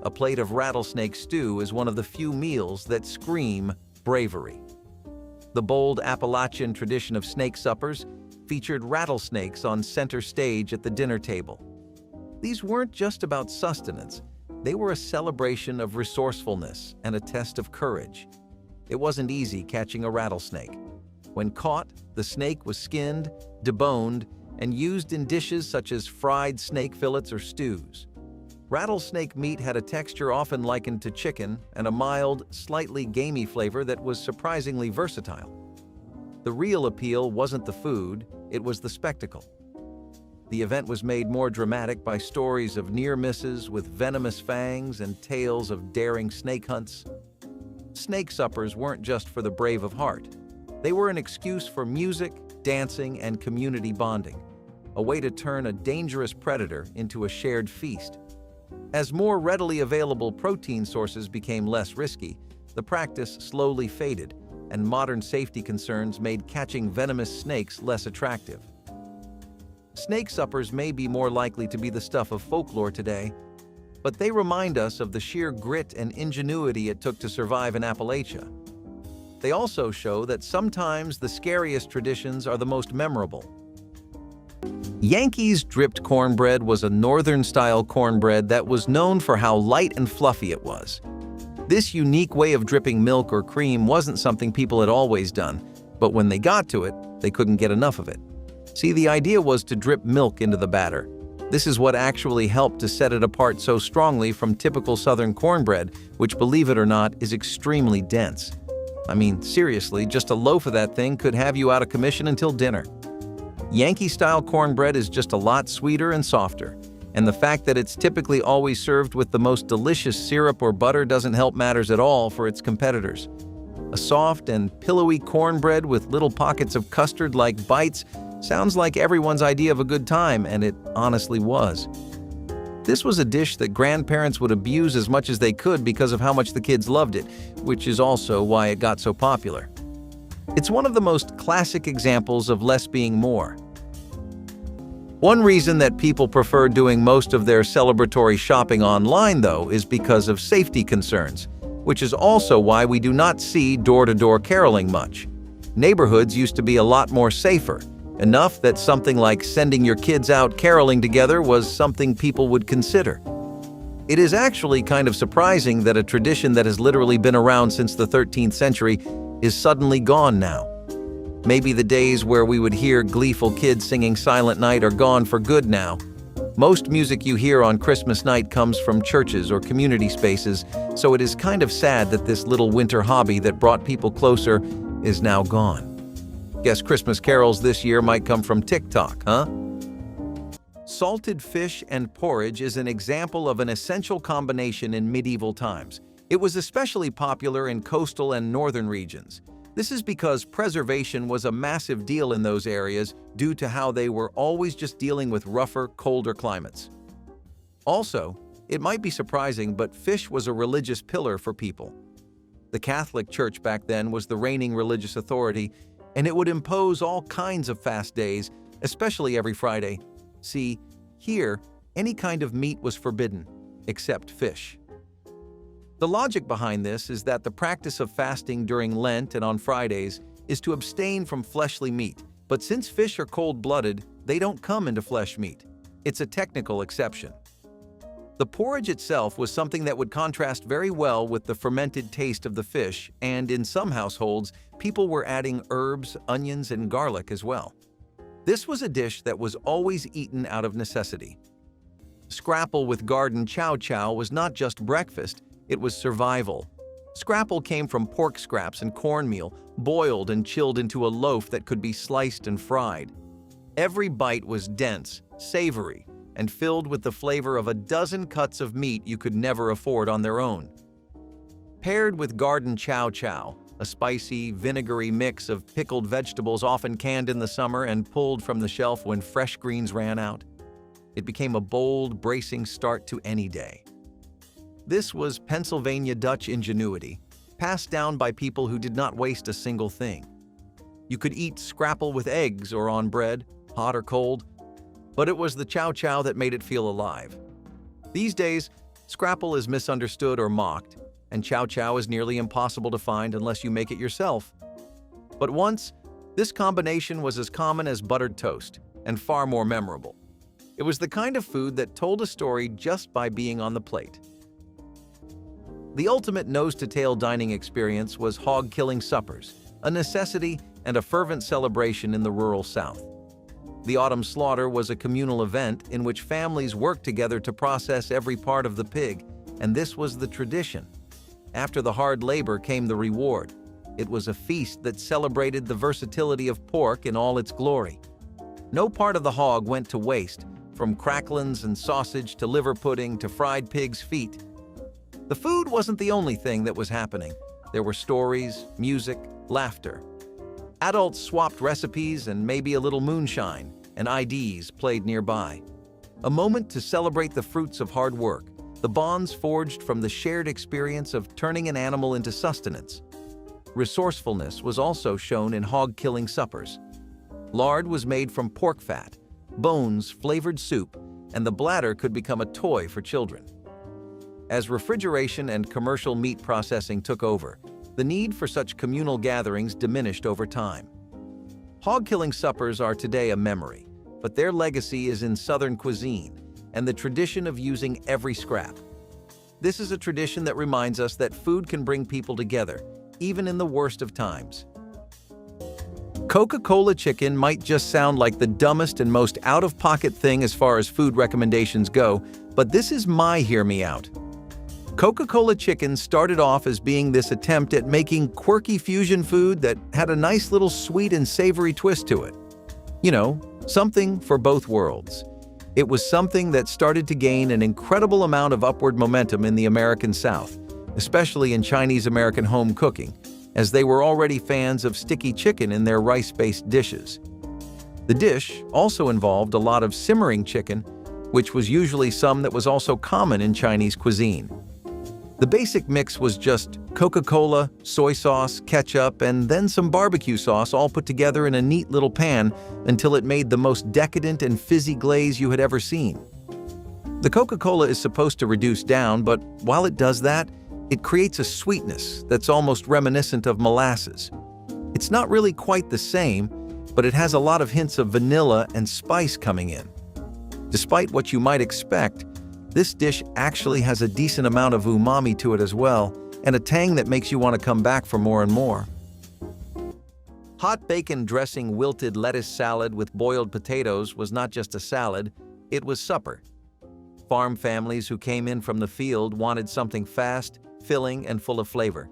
Speaker 1: A plate of rattlesnake stew is one of the few meals that scream bravery. The bold Appalachian tradition of snake suppers featured rattlesnakes on center stage at the dinner table. These weren't just about sustenance, they were a celebration of resourcefulness and a test of courage. It wasn't easy catching a rattlesnake. When caught, the snake was skinned, deboned, and used in dishes such as fried snake fillets or stews. Rattlesnake meat had a texture often likened to chicken and a mild, slightly gamey flavor that was surprisingly versatile. The real appeal wasn't the food, it was the spectacle. The event was made more dramatic by stories of near misses with venomous fangs and tales of daring snake hunts. Snake suppers weren't just for the brave of heart. They were an excuse for music, dancing, and community bonding, a way to turn a dangerous predator into a shared feast. As more readily available protein sources became less risky, the practice slowly faded, and modern safety concerns made catching venomous snakes less attractive. Snake suppers may be more likely to be the stuff of folklore today, but they remind us of the sheer grit and ingenuity it took to survive in Appalachia. They also show that sometimes the scariest traditions are the most memorable. Yankees dripped cornbread was a northern-style cornbread that was known for how light and fluffy it was. This unique way of dripping milk or cream wasn't something people had always done, but when they got to it, they couldn't get enough of it. See, the idea was to drip milk into the batter. This is what actually helped to set it apart so strongly from typical southern cornbread, which, believe it or not, is extremely dense. I mean, seriously, just a loaf of that thing could have you out of commission until dinner. Yankee-style cornbread is just a lot sweeter and softer, and the fact that it's typically always served with the most delicious syrup or butter doesn't help matters at all for its competitors. A soft and pillowy cornbread with little pockets of custard-like bites sounds like everyone's idea of a good time, and it honestly was. This was a dish that grandparents would abuse as much as they could because of how much the kids loved it, which is also why it got so popular. It's one of the most classic examples of less being more. One reason that people prefer doing most of their celebratory shopping online, though, is because of safety concerns, which is also why we do not see door-to-door caroling much. Neighborhoods used to be a lot more safer, enough that something like sending your kids out caroling together was something people would consider. It is actually kind of surprising that a tradition that has literally been around since the 13th century is suddenly gone now. Maybe the days where we would hear gleeful kids singing Silent Night are gone for good now. Most music you hear on Christmas night comes from churches or community spaces, so it is kind of sad that this little winter hobby that brought people closer is now gone. Guess Christmas carols this year might come from TikTok, huh? Salted fish and porridge is an example of an essential combination in medieval times. It was especially popular in coastal and northern regions. This is because preservation was a massive deal in those areas due to how they were always just dealing with rougher, colder climates. Also, it might be surprising, but fish was a religious pillar for people. The Catholic Church back then was the reigning religious authority, and it would impose all kinds of fast days, especially every Friday. See, here, any kind of meat was forbidden, except fish. The logic behind this is that the practice of fasting during Lent and on Fridays is to abstain from fleshly meat, but since fish are cold-blooded, they don't come into flesh meat. It's a technical exception. The porridge itself was something that would contrast very well with the fermented taste of the fish, and in some households, people were adding herbs, onions, and garlic as well. This was a dish that was always eaten out of necessity. Scrapple with garden chow chow was not just breakfast, it was survival. Scrapple came from pork scraps and cornmeal, boiled and chilled into a loaf that could be sliced and fried. Every bite was dense, savory, and filled with the flavor of a dozen cuts of meat you could never afford on their own. Paired with garden chow chow, a spicy, vinegary mix of pickled vegetables often canned in the summer and pulled from the shelf when fresh greens ran out, it became a bold, bracing start to any day. This was Pennsylvania Dutch ingenuity, passed down by people who did not waste a single thing. You could eat scrapple with eggs or on bread, hot or cold, but it was the chow chow that made it feel alive. These days, scrapple is misunderstood or mocked, and chow chow is nearly impossible to find unless you make it yourself. But once, this combination was as common as buttered toast, and far more memorable. It was the kind of food that told a story just by being on the plate. The ultimate nose-to-tail dining experience was hog-killing suppers, a necessity and a fervent celebration in the rural South. The autumn slaughter was a communal event in which families worked together to process every part of the pig, and this was the tradition. After the hard labor came the reward. It was a feast that celebrated the versatility of pork in all its glory. No part of the hog went to waste, from cracklins and sausage to liver pudding to fried pig's feet. The food wasn't the only thing that was happening. There were stories, music, laughter. Adults swapped recipes and maybe a little moonshine, and IDs played nearby. A moment to celebrate the fruits of hard work, the bonds forged from the shared experience of turning an animal into sustenance. Resourcefulness was also shown in hog-killing suppers. Lard was made from pork fat, bones flavored soup, and the bladder could become a toy for children. As refrigeration and commercial meat processing took over, the need for such communal gatherings diminished over time. Hog-killing suppers are today a memory, but their legacy is in Southern cuisine and the tradition of using every scrap. This is a tradition that reminds us that food can bring people together, even in the worst of times. Coca-Cola chicken might just sound like the dumbest and most out-of-pocket thing as far as food recommendations go, but this is my hear me out. Coca-Cola chicken started off as being this attempt at making quirky fusion food that had a nice little sweet and savory twist to it. You know, something for both worlds. It was something that started to gain an incredible amount of upward momentum in the American South, especially in Chinese-American home cooking, as they were already fans of sticky chicken in their rice-based dishes. The dish also involved a lot of simmering chicken, which was usually some that was also common in Chinese cuisine. The basic mix was just Coca-Cola, soy sauce, ketchup, and then some barbecue sauce all put together in a neat little pan until it made the most decadent and fizzy glaze you had ever seen. The Coca-Cola is supposed to reduce down, but while it does that, it creates a sweetness that's almost reminiscent of molasses. It's not really quite the same, but it has a lot of hints of vanilla and spice coming in. Despite what you might expect, this dish actually has a decent amount of umami to it as well, and a tang that makes you want to come back for more and more. Hot bacon dressing wilted lettuce salad with boiled potatoes was not just a salad, It was supper. Farm families who came in from the field wanted something fast, filling, and full of flavor.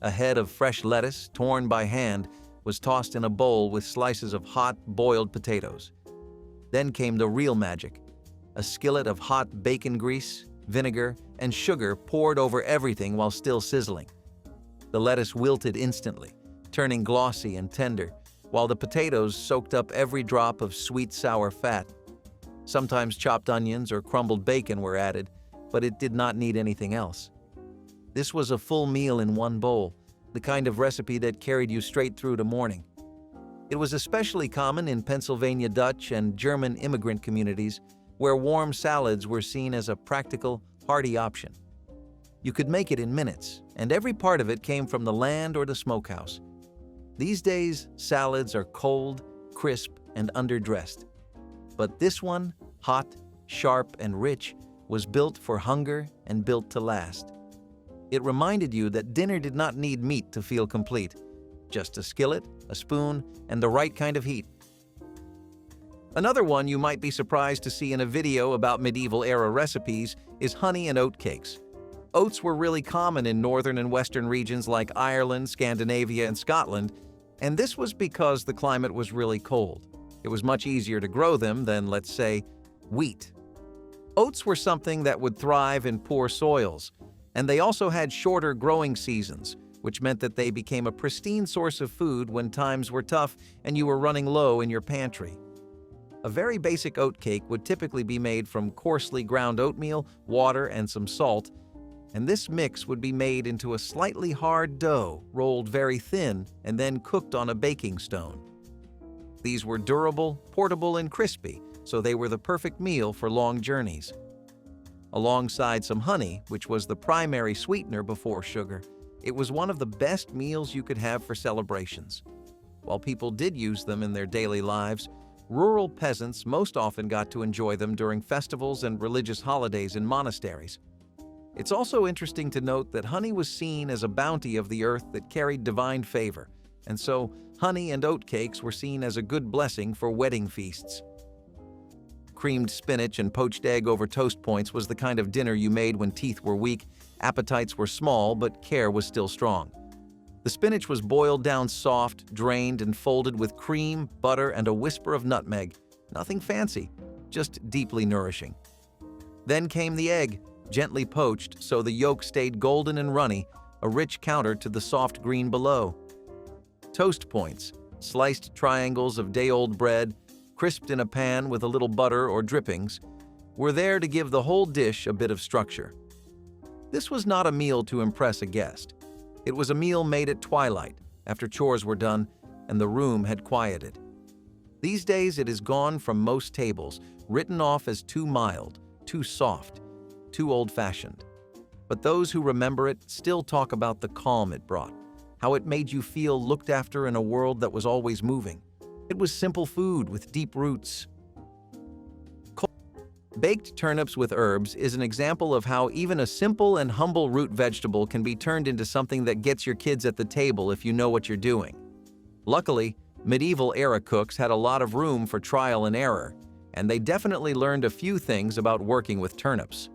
Speaker 1: A head of fresh lettuce, torn by hand, was tossed in a bowl with slices of hot, boiled potatoes. Then came the real magic: a skillet of hot bacon grease, vinegar, and sugar poured over everything while still sizzling. The lettuce wilted instantly, turning glossy and tender, while the potatoes soaked up every drop of sweet, sour fat. Sometimes chopped onions or crumbled bacon were added, but it did not need anything else. This was a full meal in one bowl, the kind of recipe that carried you straight through to morning. It was especially common in Pennsylvania Dutch and German immigrant communities, where warm salads were seen as a practical, hearty option. You could make it in minutes, and every part of it came from the land or the smokehouse. These days, salads are cold, crisp, and underdressed. But this one, hot, sharp, and rich, was built for hunger and built to last. It reminded you that dinner did not need meat to feel complete, just a skillet, a spoon, and the right kind of heat. Another one you might be surprised to see in a video about medieval-era recipes is honey and oat cakes. Oats were really common in northern and western regions like Ireland, Scandinavia, and Scotland, and this was because the climate was really cold. It was much easier to grow them than, let's say, wheat. Oats were something that would thrive in poor soils, and they also had shorter growing seasons, which meant that they became a pristine source of food when times were tough and you were running low in your pantry. A very basic oat cake would typically be made from coarsely ground oatmeal, water, and some salt, and this mix would be made into a slightly hard dough, rolled very thin, and then cooked on a baking stone. These were durable, portable, and crispy, so they were the perfect meal for long journeys. Alongside some honey, which was the primary sweetener before sugar, it was one of the best meals you could have for celebrations. While people did use them in their daily lives, rural peasants most often got to enjoy them during festivals and religious holidays in monasteries. It's also interesting to note that honey was seen as a bounty of the earth that carried divine favor, and so honey and oat cakes were seen as a good blessing for wedding feasts. Creamed spinach and poached egg over toast points was the kind of dinner you made when teeth were weak, appetites were small, but care was still strong. The spinach was boiled down soft, drained, and folded with cream, butter, and a whisper of nutmeg. Nothing fancy, just deeply nourishing. Then came the egg, gently poached so the yolk stayed golden and runny, a rich counter to the soft green below. Toast points, sliced triangles of day-old bread, crisped in a pan with a little butter or drippings, were there to give the whole dish a bit of structure. This was not a meal to impress a guest. It was a meal made at twilight, after chores were done and the room had quieted. These days it is gone from most tables, written off as too mild, too soft, too old-fashioned. But those who remember it still talk about the calm it brought, how it made you feel looked after in a world that was always moving. It was simple food with deep roots. Baked turnips with herbs is an example of how even a simple and humble root vegetable can be turned into something that gets your kids at the table if you know what you're doing. Luckily, medieval-era cooks had a lot of room for trial and error, and they definitely learned a few things about working with turnips.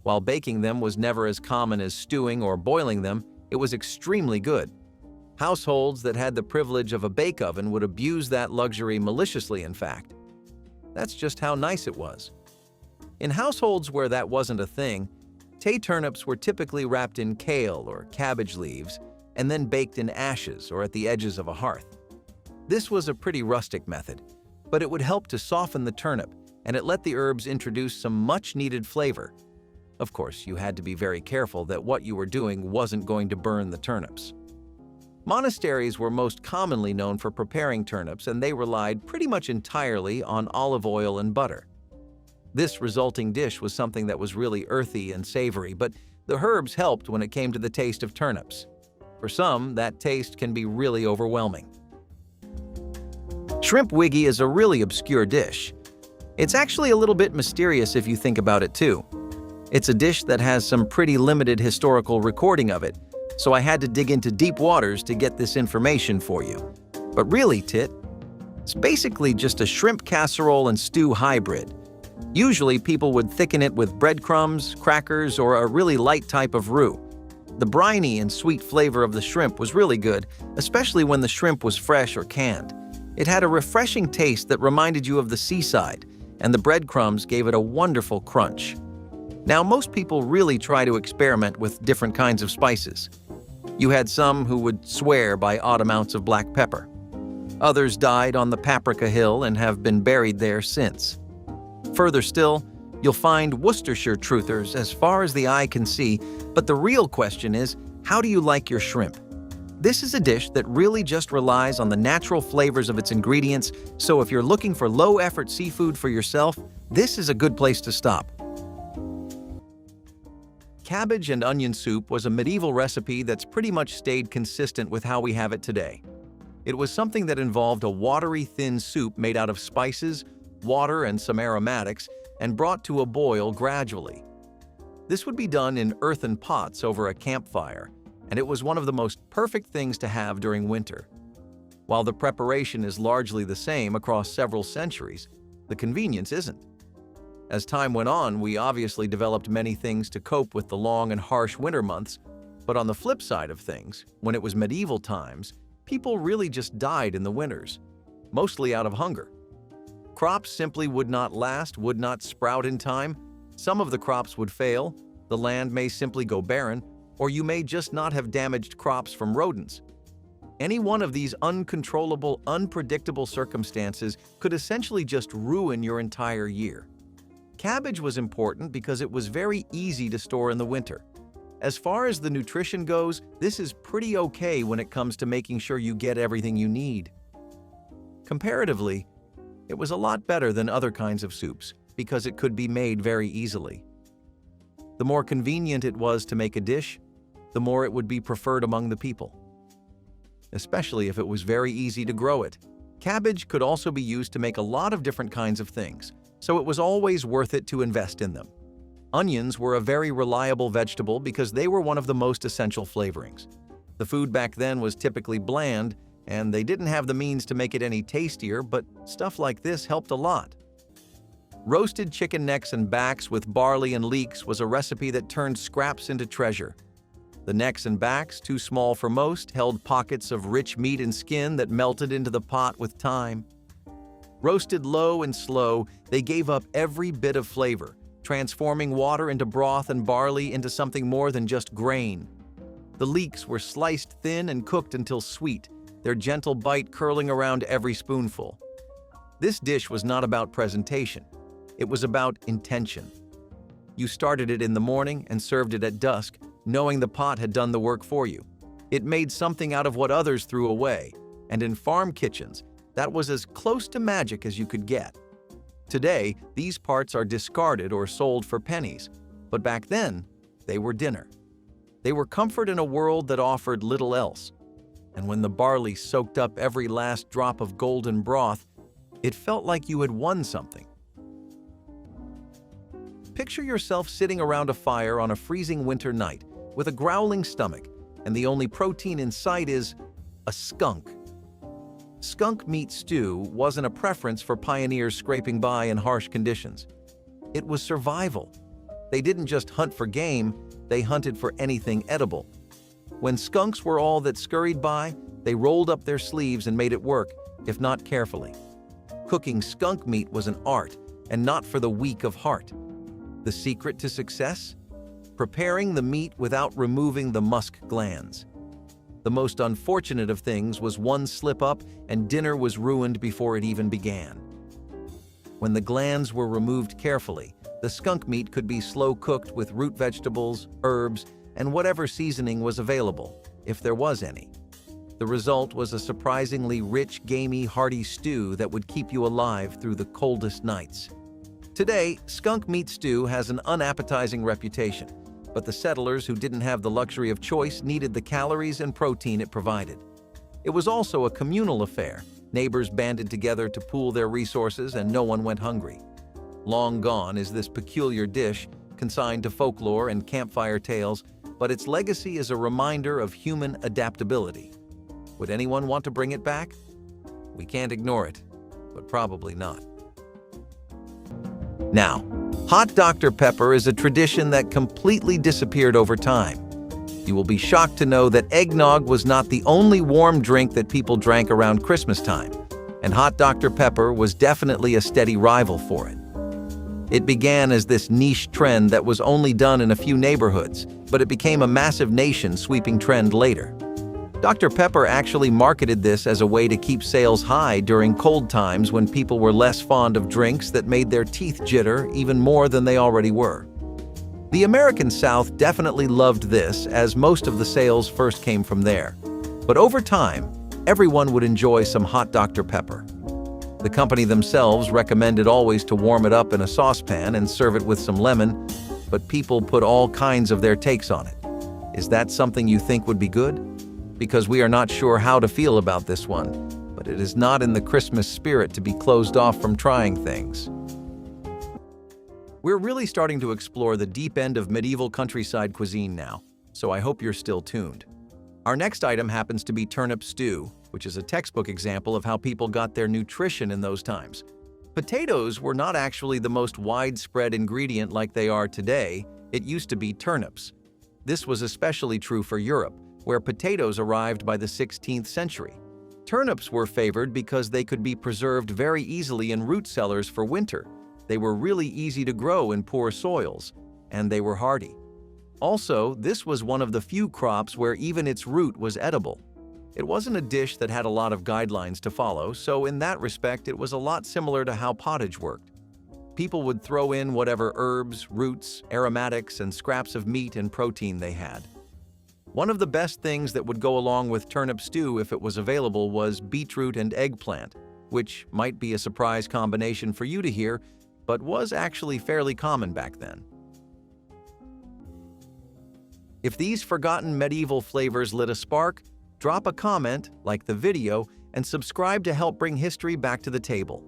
Speaker 1: While baking them was never as common as stewing or boiling them, it was extremely good. Households that had the privilege of a bake oven would abuse that luxury maliciously, in fact. That's just how nice it was. In households where that wasn't a thing, tay turnips were typically wrapped in kale or cabbage leaves and then baked in ashes or at the edges of a hearth. This was a pretty rustic method, but it would help to soften the turnip, and it let the herbs introduce some much-needed flavor. Of course, you had to be very careful that what you were doing wasn't going to burn the turnips. Monasteries were most commonly known for preparing turnips, and they relied pretty much entirely on olive oil and butter. This resulting dish was something that was really earthy and savory, but the herbs helped when it came to the taste of turnips. For some, that taste can be really overwhelming. Shrimp wiggy is a really obscure dish. It's actually a little bit mysterious if you think about it too. It's a dish that has some pretty limited historical recording of it, so I had to dig into deep waters to get this information for you. But really, it's basically just a shrimp casserole and stew hybrid, Usually, people would thicken it with breadcrumbs, crackers, or a really light type of roux. The briny and sweet flavor of the shrimp was really good, especially when the shrimp was fresh or canned. It had a refreshing taste that reminded you of the seaside, and the breadcrumbs gave it a wonderful crunch. Now, most people really try to experiment with different kinds of spices. You had some who would swear by odd amounts of black pepper. Others died on the paprika hill and have been buried there since. Further still, you'll find Worcestershire truthers as far as the eye can see, but the real question is, how do you like your shrimp? This is a dish that really just relies on the natural flavors of its ingredients, so if you're looking for low-effort seafood for yourself, this is a good place to stop. Cabbage and onion soup was a medieval recipe that's pretty much stayed consistent with how we have it today. It was something that involved a watery, thin soup made out of spices, water, and some aromatics, and brought to a boil gradually. This would be done in earthen pots over a campfire, and it was one of the most perfect things to have during winter. While the preparation is largely the same across several centuries, the convenience isn't. As time went on, we obviously developed many things to cope with the long and harsh winter months, but on the flip side of things, when it was medieval times, people really just died in the winters, mostly out of hunger. Crops simply would not last, would not sprout in time. Some of the crops would fail, the land may simply go barren, or you may just not have damaged crops from rodents. Any one of these uncontrollable, unpredictable circumstances could essentially just ruin your entire year. Cabbage was important because it was very easy to store in the winter. As far as the nutrition goes, this is pretty okay when it comes to making sure you get everything you need. Comparatively, it was a lot better than other kinds of soups because it could be made very easily. The more convenient it was to make a dish, the more it would be preferred among the people, especially if it was very easy to grow it. Cabbage could also be used to make a lot of different kinds of things, so it was always worth it to invest in them. Onions were a very reliable vegetable because they were one of the most essential flavorings. The food back then was typically bland, and they didn't have the means to make it any tastier, but stuff like this helped a lot. Roasted chicken necks and backs with barley and leeks was a recipe that turned scraps into treasure. The necks and backs, too small for most, held pockets of rich meat and skin that melted into the pot with time. Roasted low and slow, they gave up every bit of flavor, transforming water into broth and barley into something more than just grain. The leeks were sliced thin and cooked until sweet, their gentle bite curling around every spoonful. This dish was not about presentation. It was about intention. You started it in the morning and served it at dusk, knowing the pot had done the work for you. It made something out of what others threw away, and in farm kitchens, that was as close to magic as you could get. Today, these parts are discarded or sold for pennies, but back then, they were dinner. They were comfort in a world that offered little else. And when the barley soaked up every last drop of golden broth, it felt like you had won something. Picture yourself sitting around a fire on a freezing winter night with a growling stomach, and the only protein in sight is a skunk. Skunk meat stew wasn't a preference for pioneers scraping by in harsh conditions. It was survival. They didn't just hunt for game, they hunted for anything edible. When skunks were all that scurried by, they rolled up their sleeves and made it work, if not carefully. Cooking skunk meat was an art, and not for the weak of heart. The secret to success? Preparing the meat without removing the musk glands. The most unfortunate of things was one slip-up and dinner was ruined before it even began. When the glands were removed carefully, the skunk meat could be slow-cooked with root vegetables, herbs, and whatever seasoning was available, if there was any. The result was a surprisingly rich, gamey, hearty stew that would keep you alive through the coldest nights. Today, skunk meat stew has an unappetizing reputation, but the settlers who didn't have the luxury of choice needed the calories and protein it provided. It was also a communal affair. Neighbors banded together to pool their resources and no one went hungry. Long gone is this peculiar dish, consigned to folklore and campfire tales, but its legacy is a reminder of human adaptability. Would anyone want to bring it back? We can't ignore it, but probably not. Now, hot Dr. Pepper is a tradition that completely disappeared over time. You will be shocked to know that eggnog was not the only warm drink that people drank around Christmas time, and hot Dr. Pepper was definitely a steady rival for it. It began as this niche trend that was only done in a few neighborhoods, but it became a massive nation-sweeping trend later. Dr. Pepper actually marketed this as a way to keep sales high during cold times when people were less fond of drinks that made their teeth jitter even more than they already were. The American South definitely loved this, as most of the sales first came from there. But over time, everyone would enjoy some hot Dr. Pepper. The company themselves recommended always to warm it up in a saucepan and serve it with some lemon, but people put all kinds of their takes on it. Is that something you think would be good? Because we are not sure how to feel about this one, but it is not in the Christmas spirit to be closed off from trying things. We're really starting to explore the deep end of medieval countryside cuisine now, so I hope you're still tuned. Our next item happens to be turnip stew, which is a textbook example of how people got their nutrition in those times. Potatoes were not actually the most widespread ingredient like they are today. It used to be turnips. This was especially true for Europe, where potatoes arrived by the 16th century. Turnips were favored because they could be preserved very easily in root cellars for winter. They were really easy to grow in poor soils, and they were hardy. Also, this was one of the few crops where even its root was edible. It wasn't a dish that had a lot of guidelines to follow, so in that respect it was a lot similar to how pottage worked. People would throw in whatever herbs, roots, aromatics, and scraps of meat and protein they had. One of the best things that would go along with turnip stew if it was available was beetroot and eggplant, which might be a surprise combination for you to hear, but was actually fairly common back then. If these forgotten medieval flavors lit a spark, drop a comment, like the video, and subscribe to help bring history back to the table.